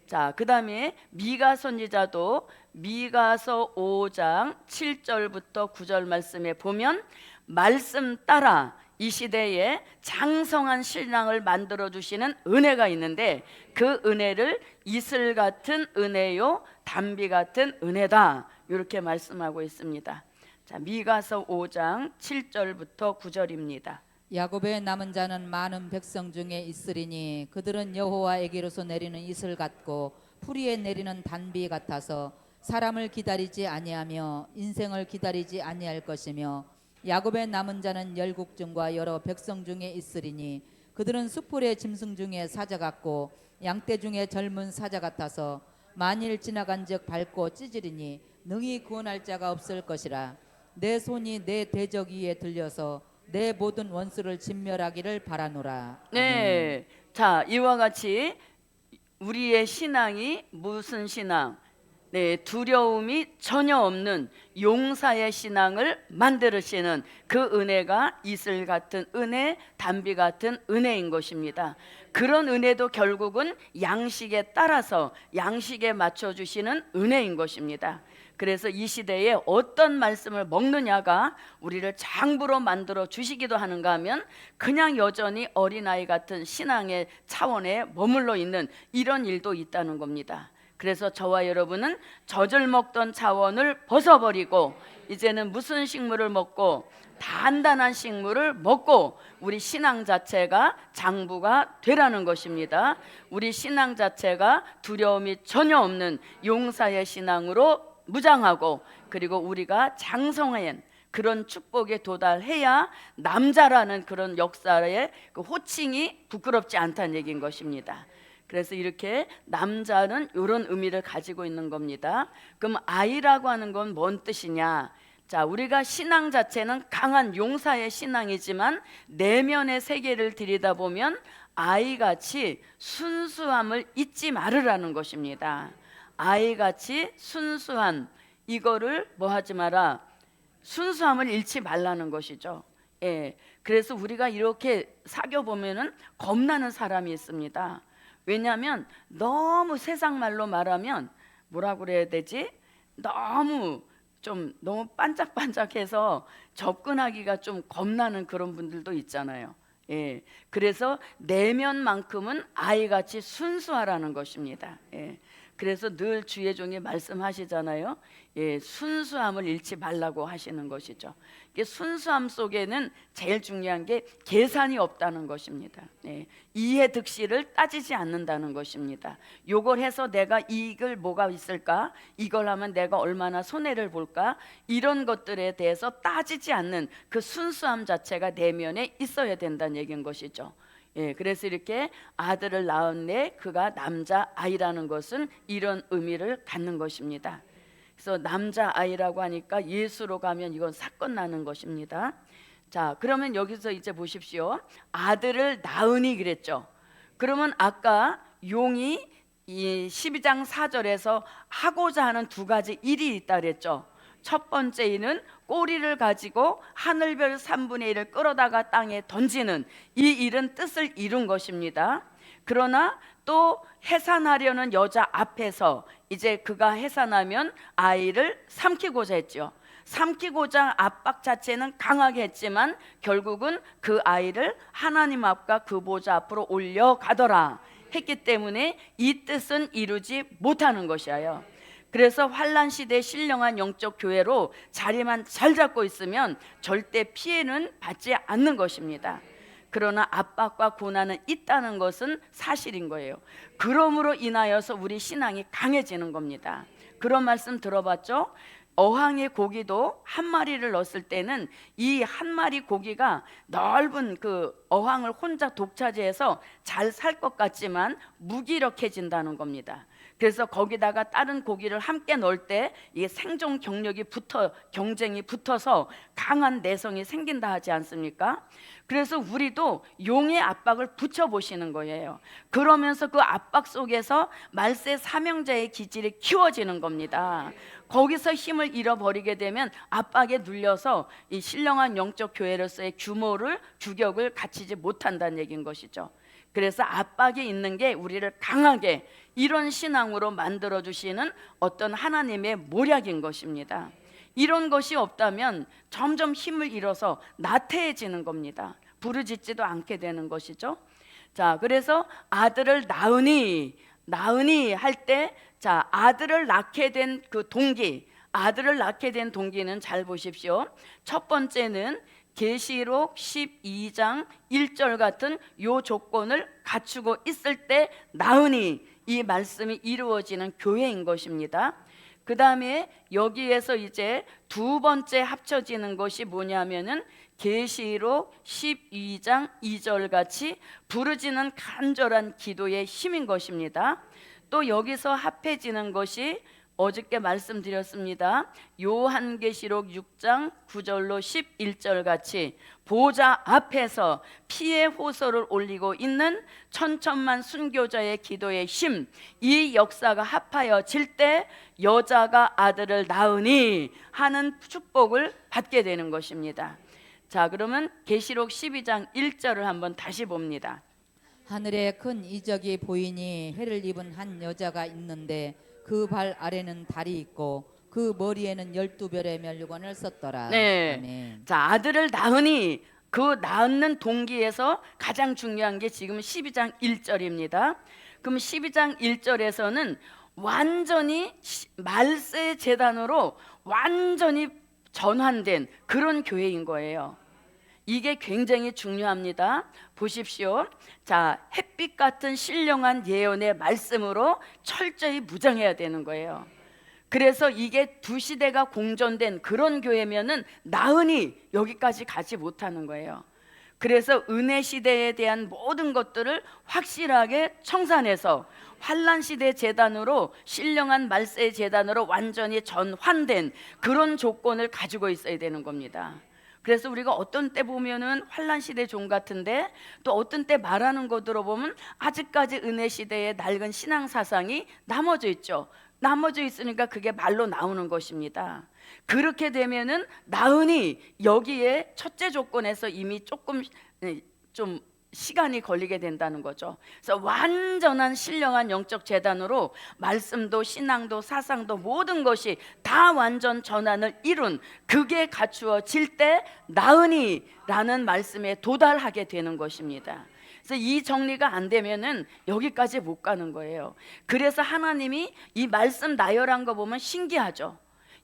자, 그 다음에 미가 선지자도 미가서 5장 7절부터 9절 말씀에 보면 말씀 따라 이 시대에 장성한 신앙을 만들어 주시는 은혜가 있는데 그 은혜를 이슬 같은 은혜요 단비 같은 은혜다, 이렇게 말씀하고 있습니다. 자, 미가서 5장 7절부터 9절입니다. 야곱의 남은 자는 많은 백성 중에 있으리니 그들은 여호와에게로서 내리는 이슬 같고 풀이에 내리는 단비 같아서 사람을 기다리지 아니하며 인생을 기다리지 아니할 것이며 야곱의 남은 자는 열국중과 여러 백성 중에 있으리니 그들은 수풀의 짐승 중에 사자 같고 양떼 중에 젊은 사자 같아서 만일 지나간즉 밟고 찢으리니 능히 구원할 자가 없을 것이라. 내 손이 내 대적 위에 들려서 내 모든 원수를 진멸하기를 바라노라. 네, 자, 이와 같이 우리의 신앙이 무슨 신앙? 네, 두려움이 전혀 없는 용사의 신앙을 만들으시는 그 은혜가 이슬 같은 은혜, 단비 같은 은혜인 것입니다. 그런 은혜도 결국은 양식에 따라서 양식에 맞춰주시는 은혜인 것입니다. 그래서 이 시대에 어떤 말씀을 먹느냐가 우리를 장부로 만들어 주시기도 하는가 하면 그냥 여전히 어린아이 같은 신앙의 차원에 머물러 있는 이런 일도 있다는 겁니다. 그래서 저와 여러분은 젖을 먹던 차원을 벗어버리고 이제는 무슨 식물을 먹고 단단한 식물을 먹고 우리 신앙 자체가 장부가 되라는 것입니다. 우리 신앙 자체가 두려움이 전혀 없는 용사의 신앙으로 무장하고 그리고 우리가 장성한 그런 축복에 도달해야 남자라는 그런 역사의 그 호칭이 부끄럽지 않다는 얘기인 것입니다. 그래서 이렇게 남자는 이런 의미를 가지고 있는 겁니다. 그럼 아이라고 하는 건 뭔 뜻이냐? 자, 우리가 신앙 자체는 강한 용사의 신앙이지만 내면의 세계를 들여다보면 아이같이 순수함을 잊지 말으라는 것입니다. 아이같이 순수한 이거를 뭐 하지 마라, 순수함을 잃지 말라는 것이죠. 예, 그래서 우리가 이렇게 사귀어 보면은 겁나는 사람이 있습니다. 왜냐하면 너무 세상 말로 말하면 뭐라 그래야 되지? 너무 반짝반짝해서 접근하기가 좀 겁나는 그런 분들도 있잖아요. 예, 그래서 내면만큼은 아이같이 순수하라는 것입니다. 예, 그래서 늘 주의 종이 말씀하시잖아요. 예, 순수함을 잃지 말라고 하시는 것이죠. 이게 순수함 속에는 제일 중요한 게 계산이 없다는 것입니다. 예, 이해 득실을 따지지 않는다는 것입니다. 요걸 해서 내가 이익을 뭐가 있을까? 이걸 하면 내가 얼마나 손해를 볼까? 이런 것들에 대해서 따지지 않는 그 순수함 자체가 내면에 있어야 된다는 얘기인 것이죠. 예, 그래서 이렇게 아들을 낳았네 그가 남자 아이라는 것은 이런 의미를 갖는 것입니다. 그래서 남자 아이라고 하니까 예수로 가면 이건 사건 나는 것입니다. 자, 그러면 여기서 이제 보십시오. 아들을 낳으니 그랬죠. 그러면 아까 용이 이 12장 4절에서 하고자 하는 두 가지 일이 있다 그랬죠. 첫 번째 일은 꼬리를 가지고 하늘별 3분의 1을 끌어다가 땅에 던지는 이 일은 뜻을 이룬 것입니다. 그러나 또 해산하려는 여자 앞에서 이제 그가 해산하면 아이를 삼키고자 했죠. 삼키고자 압박 자체는 강하게 했지만 결국은 그 아이를 하나님 앞과 그 보좌 앞으로 올려가더라 했기 때문에 이 뜻은 이루지 못하는 것이에요. 그래서 환난 시대에 신령한 영적 교회로 자리만 잘 잡고 있으면 절대 피해는 받지 않는 것입니다. 그러나 압박과 고난은 있다는 것은 사실인 거예요. 그러므로 인하여서 우리 신앙이 강해지는 겁니다. 그런 말씀 들어봤죠? 어항의 고기도 한 마리를 넣었을 때는 이 한 마리 고기가 넓은 그 어항을 혼자 독차지해서 잘 살 것 같지만 무기력해진다는 겁니다. 그래서 거기다가 다른 고기를 함께 넣을 때 이 생존 경쟁이 붙어서 강한 내성이 생긴다 하지 않습니까? 그래서 우리도 용의 압박을 붙여보시는 거예요. 그러면서 그 압박 속에서 말세 사명자의 기질이 키워지는 겁니다. 거기서 힘을 잃어버리게 되면 압박에 눌려서 이 신령한 영적 교회로서의 규격을 갖추지 못한다는 얘기인 것이죠. 그래서 압박이 있는 게 우리를 강하게 이런 신앙으로 만들어 주시는 어떤 하나님의 모략인 것입니다. 이런 것이 없다면 점점 힘을 잃어서 나태해지는 겁니다. 부르짖지도 않게 되는 것이죠. 자, 그래서 아들을 낳으니 할 때, 자, 아들을 낳게 된 그 동기, 아들을 낳게 된 동기는 잘 보십시오. 첫 번째는 계시록 12장 1절 같은 요 조건을 갖추고 있을 때 낳으니 이 말씀이 이루어지는 교회인 것입니다. 그 다음에 여기에서 이제 두 번째 합쳐지는 것이 뭐냐면은 계시록 12장 2절 같이 부르짖는 간절한 기도의 힘인 것입니다. 또 여기서 합해지는 것이 어저께 말씀드렸습니다. 요한계시록 6장 9절로 11절 같이 보좌 앞에서 피의 호소를 올리고 있는 천천만 순교자의 기도의 힘, 이 역사가 합하여질 때 여자가 아들을 낳으니 하는 축복을 받게 되는 것입니다. 자, 그러면 계시록 12장 1절을 한번 다시 봅니다. 하늘에 큰 이적이 보이니 해를 입은 한 여자가 있는데 그 발 아래는 달이 있고 그 머리에는 12별의 멸관을 썼더라. 네. 아멘. 자, 아들을 낳으니 그 낳는 동기에서 가장 중요한 게 지금 12장 1절입니다. 그럼 12장 1절에서는 완전히 말세 제단으로 완전히 전환된 그런 교회인 거예요. 이게 굉장히 중요합니다. 보십시오. 자, 햇빛 같은 신령한 예언의 말씀으로 철저히 무장해야 되는 거예요. 그래서 이게 두 시대가 공존된 그런 교회면은 나으니 여기까지 가지 못하는 거예요. 그래서 은혜 시대에 대한 모든 것들을 확실하게 청산해서 환란 시대 재단으로 신령한 말세 재단으로 완전히 전환된 그런 조건을 가지고 있어야 되는 겁니다. 그래서 우리가 어떤 때 보면은 환란 시대 종 같은데 또 어떤 때 말하는 거 들어보면 아직까지 은혜 시대의 낡은 신앙 사상이 남아져 있죠. 남아져 있으니까 그게 말로 나오는 것입니다. 그렇게 되면은 나으니 여기에 첫째 조건에서 이미 조금 좀 시간이 걸리게 된다는 거죠. 그래서 완전한 신령한 영적 재단으로 말씀도 신앙도 사상도 모든 것이 다 완전 전환을 이룬 그게 갖추어질 때 나으니라는 말씀에 도달하게 되는 것입니다. 그래서 이 정리가 안 되면은 여기까지 못 가는 거예요. 그래서 하나님이 이 말씀 나열한 거 보면 신기하죠.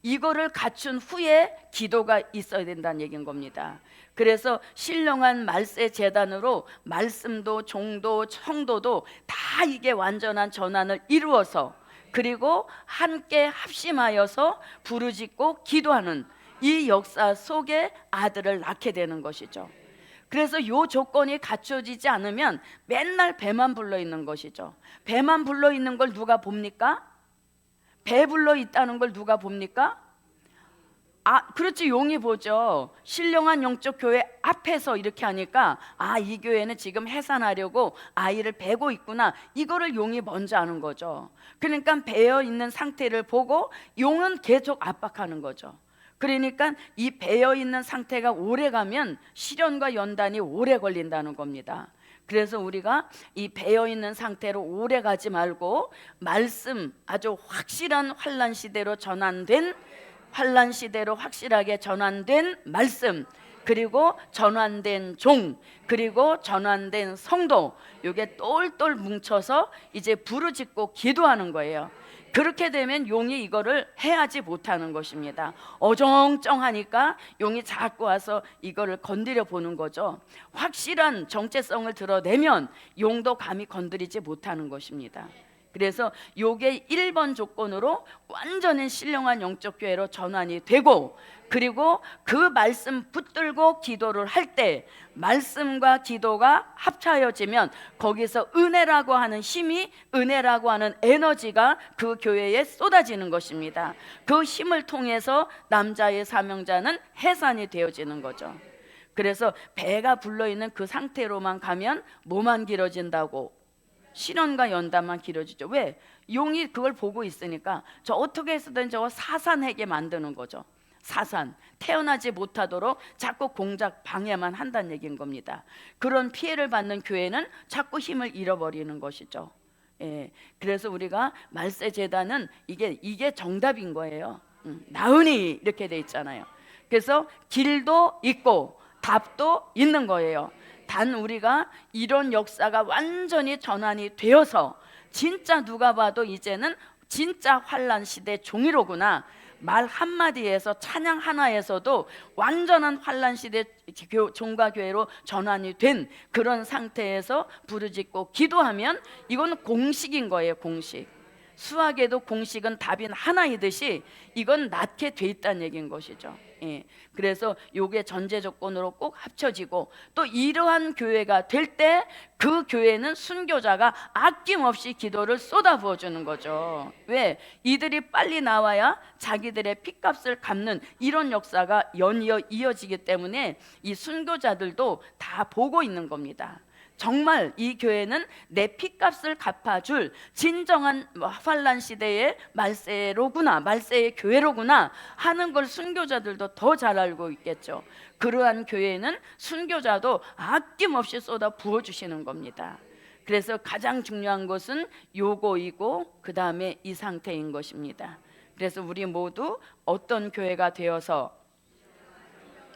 이거를 갖춘 후에 기도가 있어야 된다는 얘기인 겁니다. 그래서 신령한 말세 재단으로 말씀도 종도 성도도 다 이게 완전한 전환을 이루어서 그리고 함께 합심하여서 부르짖고 기도하는 이 역사 속에 아들을 낳게 되는 것이죠. 그래서 이 조건이 갖춰지지 않으면 맨날 배만 불러 있는 것이죠. 배만 불러 있는 걸 누가 봅니까? 배 불러 있다는 걸 누가 봅니까? 그렇지, 용이 보죠. 신령한 영적 교회 앞에서 이렇게 하니까 이 교회는 지금 해산하려고 아이를 베고 있구나. 이거를 용이 먼저 아는 거죠. 그러니까 베어 있는 상태를 보고 용은 계속 압박하는 거죠. 그러니까 이 베어 있는 상태가 오래 가면 시련과 연단이 오래 걸린다는 겁니다. 그래서 우리가 이 배어 있는 상태로 오래 가지 말고 말씀 아주 확실한 환란 시대로 전환된 환란 시대로 확실하게 전환된 말씀 그리고 전환된 종 그리고 전환된 성도 이게 똘똘 뭉쳐서 이제 부르짖고 기도하는 거예요. 그렇게 되면 용이 이거를 해하지 못하는 것입니다. 어정쩡하니까 용이 자꾸 와서 이거를 건드려 보는 거죠. 확실한 정체성을 드러내면 용도 감히 건드리지 못하는 것입니다. 그래서 요게 1번 조건으로 완전히 신령한 영적 교회로 전환이 되고, 그리고 그 말씀 붙들고 기도를 할 때 말씀과 기도가 합쳐지면 거기서 은혜라고 하는 힘이, 은혜라고 하는 에너지가 그 교회에 쏟아지는 것입니다. 그 힘을 통해서 남자의 사명자는 해산이 되어지는 거죠. 그래서 배가 불러있는 그 상태로만 가면 뭐만 길어진다고? 신원과 연단만 길어지죠. 왜? 용이 그걸 보고 있으니까 저 어떻게 해서든 저거 사산하게 만드는 거죠. 사산, 태어나지 못하도록 자꾸 공작 방해만 한다는 얘기인 겁니다. 그런 피해를 받는 교회는 자꾸 힘을 잃어버리는 것이죠. 예, 그래서 우리가 말세제단은 이게 정답인 거예요. 나으니 이렇게 돼 있잖아요. 그래서 길도 있고 답도 있는 거예요. 단 우리가 이런 역사가 완전히 전환이 되어서 진짜 누가 봐도 이제는 진짜 환란 시대 종이로구나, 말 한마디에서 찬양 하나에서도 완전한 환란 시대 종과 교회로 전환이 된 그런 상태에서 부르짖고 기도하면 이건 공식인 거예요. 공식. 수학에도 공식은 답인 하나이듯이 이건 낳게 돼 있다는 얘기인 것이죠. 예. 그래서 요게 전제 조건으로 꼭 합쳐지고, 또 이러한 교회가 될 때 그 교회는 순교자가 아낌없이 기도를 쏟아부어 주는 거죠. 왜? 이들이 빨리 나와야 자기들의 핏값을 갚는 이런 역사가 연이어 이어지기 때문에 이 순교자들도 다 보고 있는 겁니다. 정말 이 교회는 내 핏값을 갚아줄 진정한 환란 시대의 말세로구나, 말세의 교회로구나 하는 걸 순교자들도 더 잘 알고 있겠죠. 그러한 교회는 순교자도 아낌없이 쏟아 부어주시는 겁니다. 그래서 가장 중요한 것은 요거이고 그 다음에 이 상태인 것입니다. 그래서 우리 모두 어떤 교회가 되어서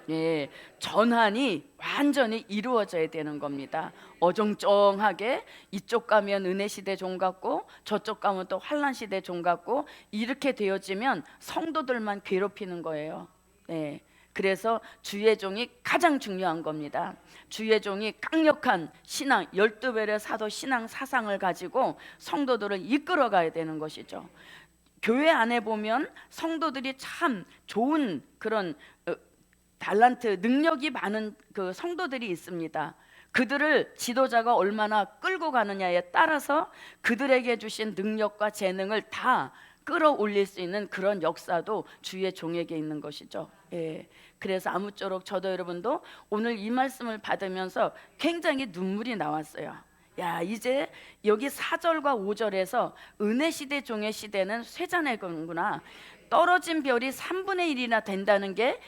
예, 전환이 완전히 이루어져야 되는 겁니다. 어정쩡하게 이쪽 가면 은혜시대 종 같고 저쪽 가면 또 환란시대 종 같고 이렇게 되어지면 성도들만 괴롭히는 거예요. 예, 그래서 주의 종이 가장 중요한 겁니다. 주의 종이 강력한 신앙, 12별의 사도 신앙 사상을 가지고 성도들을 이끌어 가야 되는 것이죠. 교회 안에 보면 성도들이 참 좋은 그런 달란트, 능력이 많은 그 성도들이 있습니다. 그들을 지도자가 얼마나 끌고 가느냐에 따라서 그들에게 주신 능력과 재능을 다 끌어올릴 수 있는 그런 역사도 주의 종에게 있는 것이죠. 예. 그래서 아무쪼록 저도 여러분도 오늘 이 말씀을 받으면서 굉장히 눈물이 나왔어요. 야, 이제 여기 4절과 5절에서 은혜 시대 종의 시대는 쇠잔의 거구나. 떨어진 별이 3분의 1이나 된다는 게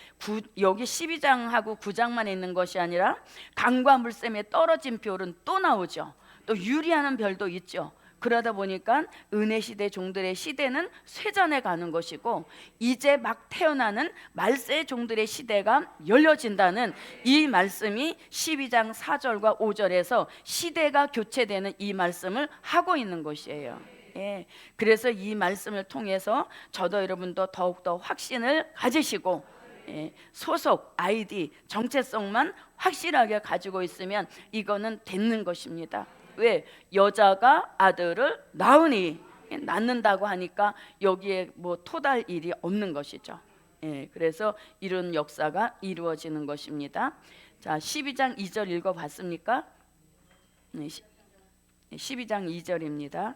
여기 12장하고 9장만 있는 것이 아니라 강과 물샘에 떨어진 별은 또 나오죠. 또 유리하는 별도 있죠. 그러다 보니까 은혜 시대 종들의 시대는 쇠잔에 가는 것이고, 이제 막 태어나는 말세 종들의 시대가 열려진다는 이 말씀이 12장 4절과 5절에서 시대가 교체되는 이 말씀을 하고 있는 것이에요. 예, 그래서 이 말씀을 통해서 저도 여러분도 더욱더 확신을 가지시고, 예, 소속, 아이디, 정체성만 확실하게 가지고 있으면 이거는 되는 것입니다. 왜? 여자가 아들을 낳으니, 낳는다고 하니까 여기에 뭐 토달 일이 없는 것이죠. 예, 그래서 이런 역사가 이루어지는 것입니다. 자, 12장 2절 읽어봤습니까? 네, 12장 2절입니다.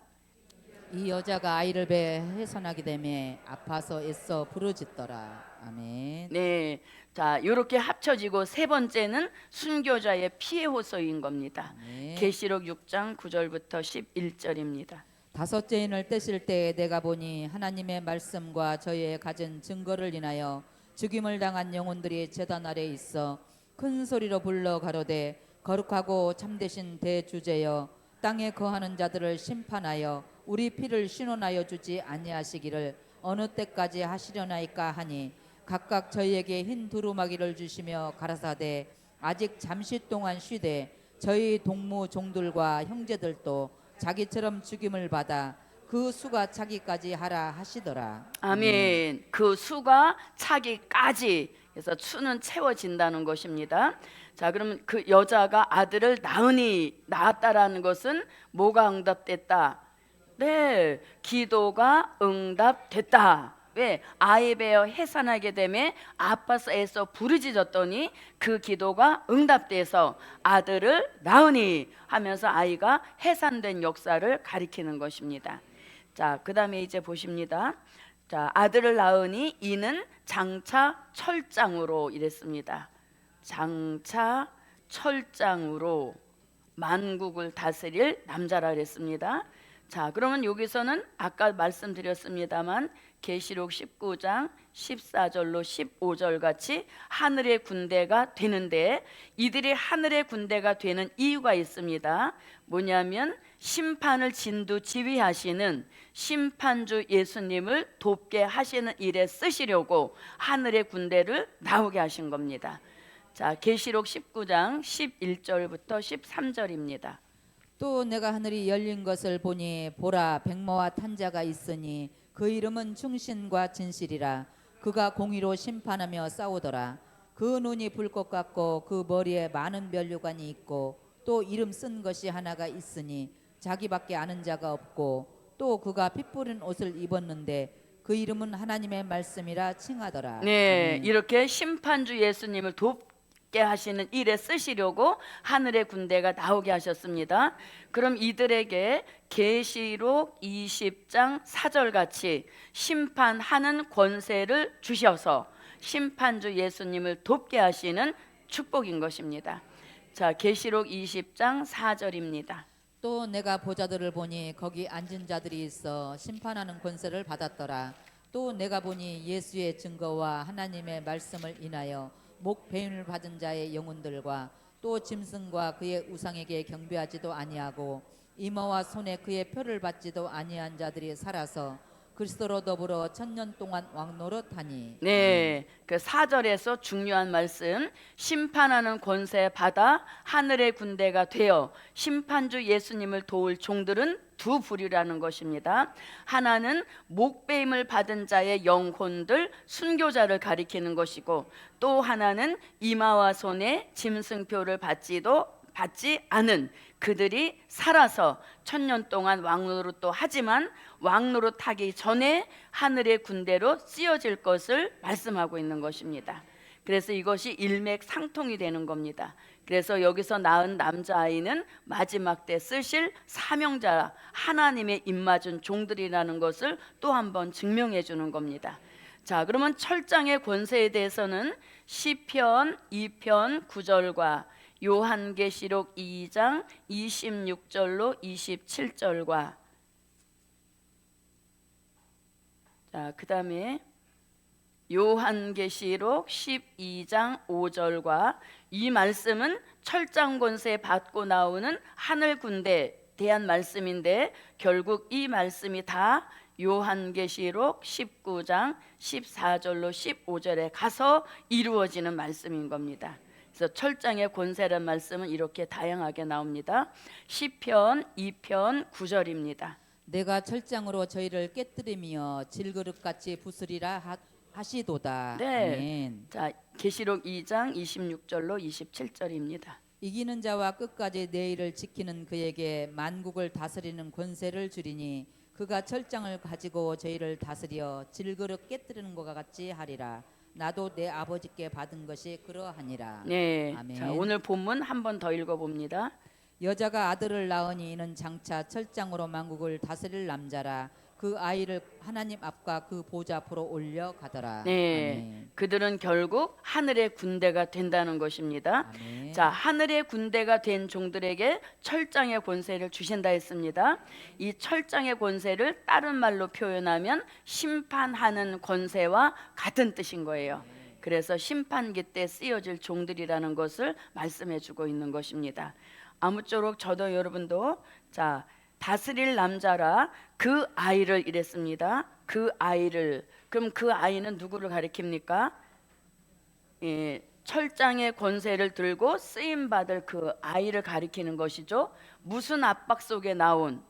이 여자가 아이를 배에 해산하게 되매 아파서 애써 부르짖더라. 아멘. 네, 자, 이렇게 합쳐지고 세 번째는 순교자의 피해 호소인 겁니다. 네. 계시록 6장 9절부터 11절입니다. 다섯째 인을 떼실 때에 내가 보니 하나님의 말씀과 저희의 가진 증거를 인하여 죽임을 당한 영혼들이 제단 아래 있어 큰 소리로 불러 가로되 거룩하고 참되신 대주제여 땅에 거하는 자들을 심판하여 우리 피를 신원하여 주지 아니하시기를 어느 때까지 하시려나이까 하니 각각 저희에게 흰 두루마기를 주시며 가라사대 아직 잠시 동안 쉬되 저희 동무 종들과 형제들도 자기처럼 죽임을 받아 그 수가 차기까지 하라 하시더라. 아멘. 그 수가 차기까지, 그래서 수는 채워진다는 것입니다. 자, 그러면 그 여자가 아들을 낳았다라는 것은 뭐가 응답됐다? 네, 기도가 응답됐다. 왜? 아이 베어 해산하게 되면 아파서 애써 부르짖었더니 그 기도가 응답돼서 아들을 낳으니 하면서 아이가 해산된 역사를 가리키는 것입니다. 자, 그 다음에 이제 보십니다. 자, 아들을 낳으니 이는 장차 철장으로 이랬습니다. 장차 철장으로 만국을 다스릴 남자라 그랬습니다. 자, 그러면 여기서는 아까 말씀드렸습니다만 계시록 19장 14절로 15절 같이 하늘의 군대가 되는데, 이들이 하늘의 군대가 되는 이유가 있습니다. 뭐냐면 심판을 진두지휘하시는 심판주 예수님을 돕게 하시는 일에 쓰시려고 하늘의 군대를 나오게 하신 겁니다. 자, 계시록 19장 11절부터 13절입니다. 또 내가 하늘이 열린 것을 보니 보라 백모와 탄자가 있으니 그 이름은 충신과 진실이라. 그가 공의로 심판하며 싸우더라. 그 눈이 불꽃 같고 그 머리에 많은 면류관이 있고 또 이름 쓴 것이 하나가 있으니 자기밖에 아는 자가 없고 또 그가 피 뿌린 옷을 입었는데 그 이름은 하나님의 말씀이라 칭하더라. 네, 아멘. 이렇게 심판주 예수님을 돕게 하시는 일에 쓰시려고 하늘의 군대가 나오게 하셨습니다. 그럼 이들에게 계시록 20장 4절 같이 심판하는 권세를 주셔서 심판주 예수님을 돕게 하시는 축복인 것입니다. 자, 계시록 20장 4절입니다. 또 내가 보자들을 보니 거기 앉은 자들이 있어 심판하는 권세를 받았더라. 또 내가 보니 예수의 증거와 하나님의 말씀을 인하여 목 베임을 받은 자의 영혼들과 또 짐승과 그의 우상에게 경배하지도 아니하고 이마와 손에 그의 표를 받지도 아니한 자들이 살아서 그리스도로 더불어 천년 동안 왕노릇하니. 네, 그 4절에서 중요한 말씀, 심판하는 권세 받아 하늘의 군대가 되어 심판주 예수님을 도울 종들은 두 부류라는 것입니다. 하나는 목배임을 받은 자의 영혼들, 순교자를 가리키는 것이고, 또 하나는 이마와 손에 짐승표를 받지 않은 그들이 살아서 천년 동안 왕노릇도 하지만 왕노릇하기 전에 하늘의 군대로 쓰여질 것을 말씀하고 있는 것입니다. 그래서 이것이 일맥상통이 되는 겁니다. 그래서 여기서 낳은 남자아이는 마지막 때 쓰실 사명자, 하나님의 입맞은 종들이라는 것을 또 한 번 증명해 주는 겁니다. 자, 그러면 철장의 권세에 대해서는 시편 2편 9절과 요한계시록 2장 26절로 27절과 자, 그 다음에 요한계시록 12장 5절과 이 말씀은 철장 권세 받고 나오는 하늘 군대에 대한 말씀인데, 결국 이 말씀이 다 요한계시록 19장 14절로 15절에 가서 이루어지는 말씀인 겁니다. 그래서 철장의 권세라는 말씀은 이렇게 다양하게 나옵니다. 시편 2편 9절입니다. 내가 철장으로 저희를 깨뜨리며 질그릇같이 부수리라 하시도다. 네. 아멘. 자, 계시록 2장 26절로 27절입니다. 이기는 자와 끝까지 내 일을 지키는 그에게 만국을 다스리는 권세를 주리니 그가 철장을 가지고 저희를 다스려 질그릇 깨뜨리는 것과 같이 하리라. 나도 내 아버지께 받은 것이 그러하니라. 네. 아멘. 자, 오늘 본문 한 번 더 읽어봅니다. 여자가 아들을 낳으니 이는 장차 철장으로 만국을 다스릴 남자라. 그 아이를 하나님 앞과 그 보좌 앞으로 올려가더라. 네. 아멘. 그들은 결국 하늘의 군대가 된다는 것입니다. 아멘. 자, 하늘의 군대가 된 종들에게 철장의 권세를 주신다 했습니다. 이 철장의 권세를 다른 말로 표현하면 심판하는 권세와 같은 뜻인 거예요. 그래서 심판기 때 쓰여질 종들이라는 것을 말씀해 주고 있는 것입니다. 아무쪼록 저도 여러분도 자, 다스릴 남자라 그 아이를 이랬습니다. 그 아이를, 그럼 그 아이는 누구를 가리킵니까? 예, 철장의 권세를 들고 쓰임 받을 그 아이를 가리키는 것이죠. 무슨 압박 속에 나온,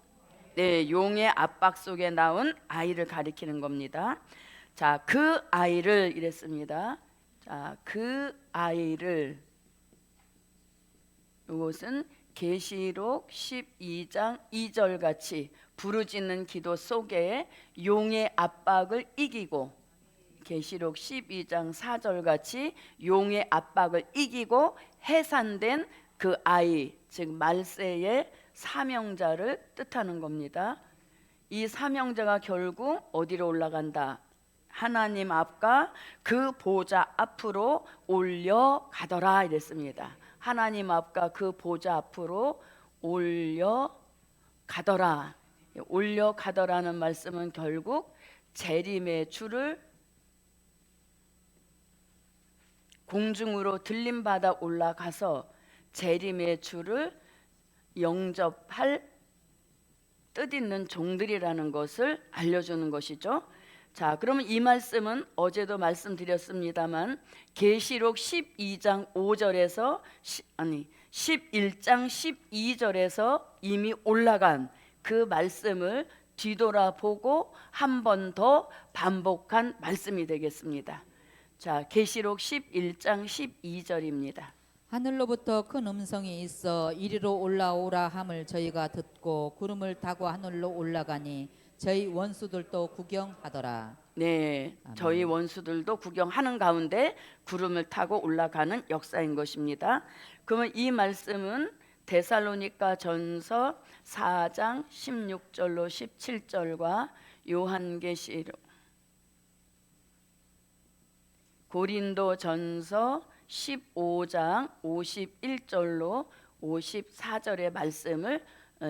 네, 용의 압박 속에 나온 아이를 가리키는 겁니다. 자, 그 아이를 이랬습니다. 자, 그 아이를, 이것은 계시록 12장 2절 같이 부르짖는 기도 속에 용의 압박을 이기고, 계시록 12장 4절 같이 용의 압박을 이기고 해산된 그 아이, 즉 말세의 사명자를 뜻하는 겁니다. 이 사명자가 결국 어디로 올라간다? 하나님 앞과 그 보좌 앞으로 올려가더라 이랬습니다. 하나님 앞과 그 보좌 앞으로 올려가더라. 올려가더라는 말씀은 결국 재림의 주를 공중으로 들림받아 올라가서 재림의 주를 영접할 뜻있는 종들이라는 것을 알려주는 것이죠. 자, 그러면 이 말씀은 어제도 말씀드렸습니다만 계시록 12장 5절에서 11장 12절에서 이미 올라간 그 말씀을 뒤돌아보고 한 번 더 반복한 말씀이 되겠습니다. 자, 계시록 11장 12절입니다. 하늘로부터 큰 음성이 있어 이리로 올라오라 함을 저희가 듣고 구름을 타고 하늘로 올라가니 저희 원수들도 구경하더라. 네, 아멘. 저희 원수들도 구경하는 가운데 구름을 타고 올라가는 역사인 것입니다. 그러면 이 말씀은 데살로니가 전서 4장 16절로 17절과 요한계시록 고린도 전서 15장 51절로 54절의 말씀을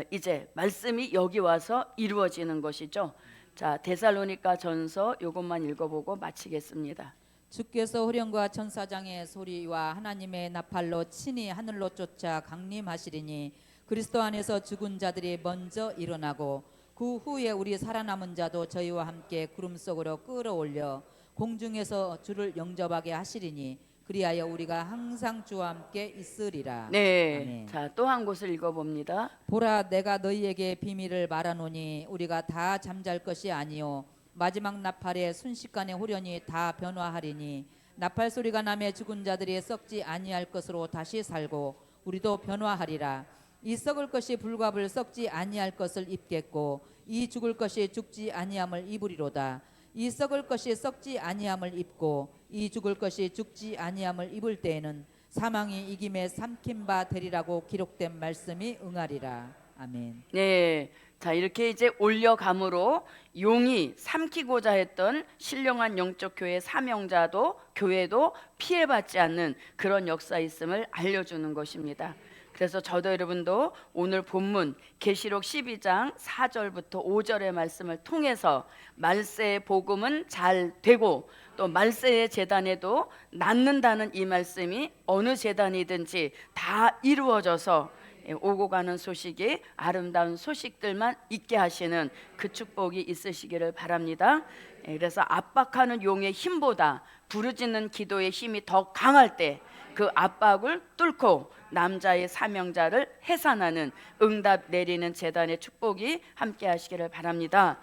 이제 말씀이 여기 와서 이루어지는 것이죠. 자, 데살로니가 전서 이것만 읽어보고 마치겠습니다. 주께서 호령과 천사장의 소리와 하나님의 나팔로 친히 하늘로 쫓아 강림하시리니 그리스도 안에서 죽은 자들이 먼저 일어나고 그 후에 우리 살아남은 자도 저희와 함께 구름 속으로 끌어올려 공중에서 주를 영접하게 하시리니 그리하여 우리가 항상 주와 함께 있으리라. 네, 아멘. 자, 또 한 곳을 읽어봅니다. 보라, 내가 너희에게 비밀을 말하노니 우리가 다 잠잘 것이 아니요 마지막 나팔에 순식간에 후련히 다 변화하리니 나팔 소리가 나매 죽은 자들이 썩지 아니할 것으로 다시 살고 우리도 변화하리라. 이 썩을 것이 불갑을 썩지 아니할 것을 입겠고 이 죽을 것이 죽지 아니함을 입으리로다. 이 썩을 것이 썩지 아니함을 입고 이 죽을 것이 죽지 아니함을 입을 때에는 사망이 이김에 삼킨 바 되리라고 기록된 말씀이 응하리라. 아멘. 네, 자, 이렇게 이제 올려감으로 용이 삼키고자 했던 신령한 영적 교회 사명자도 교회도 피해받지 않는 그런 역사 있음을 알려주는 것입니다. 그래서 저도 여러분도 오늘 본문 계시록 12장 4절부터 5절의 말씀을 통해서 말세의 복음은 잘 되고 또 말세의 제단에도 낫는다는 이 말씀이 어느 제단이든지 다 이루어져서 오고 가는 소식이 아름다운 소식들만 있게 하시는 그 축복이 있으시기를 바랍니다. 그래서 압박하는 용의 힘보다 부르짖는 기도의 힘이 더 강할 때 그 압박을 뚫고 남자의 사명자를 해산하는 응답 내리는 제단의 축복이 함께 하시기를 바랍니다.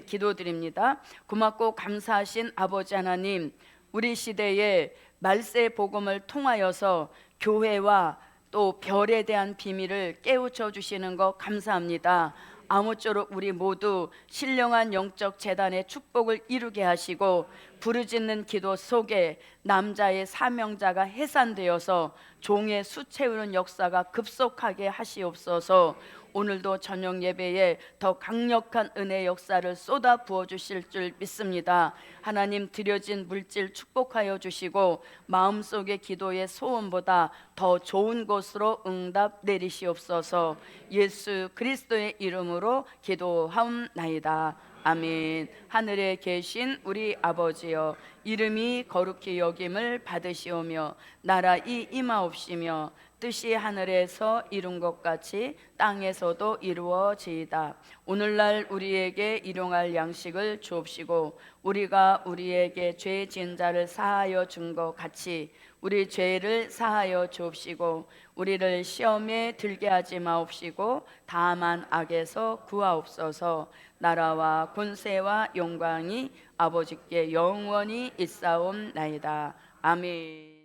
기도드립니다. 고맙고 감사하신 아버지 하나님, 우리 시대에 말세 복음을 통하여서 교회와 또 별에 대한 비밀을 깨우쳐 주시는 것 감사합니다. 아무쪼록 우리 모두 신령한 영적 재단의 축복을 이루게 하시고 부르짖는 기도 속에 남자의 사명자가 해산되어서 종의 수 채우는 역사가 급속하게 하시옵소서. 오늘도 저녁 예배에 더 강력한 은혜 역사를 쏟아 부어 주실 줄 믿습니다. 하나님, 드려진 물질 축복하여 주시고 마음속의 기도의 소원보다 더 좋은 곳으로 응답 내리시옵소서. 예수 그리스도의 이름으로 기도하옵나이다. 아멘. 하늘에 계신 우리 아버지여, 이름이 거룩히 여김을 받으시오며 나라이 임하옵시며 뜻이 하늘에서 이룬 것 같이 땅에서도 이루어지이다. 오늘날 우리에게 일용할 양식을 주옵시고 우리가 우리에게 죄 지은 자를 사하여 준 것 같이 우리 죄를 사하여 주옵시고 우리를 시험에 들게 하지 마옵시고 다만 악에서 구하옵소서. 나라와 권세와 영광이 아버지께 영원히 있사옵나이다. 아멘.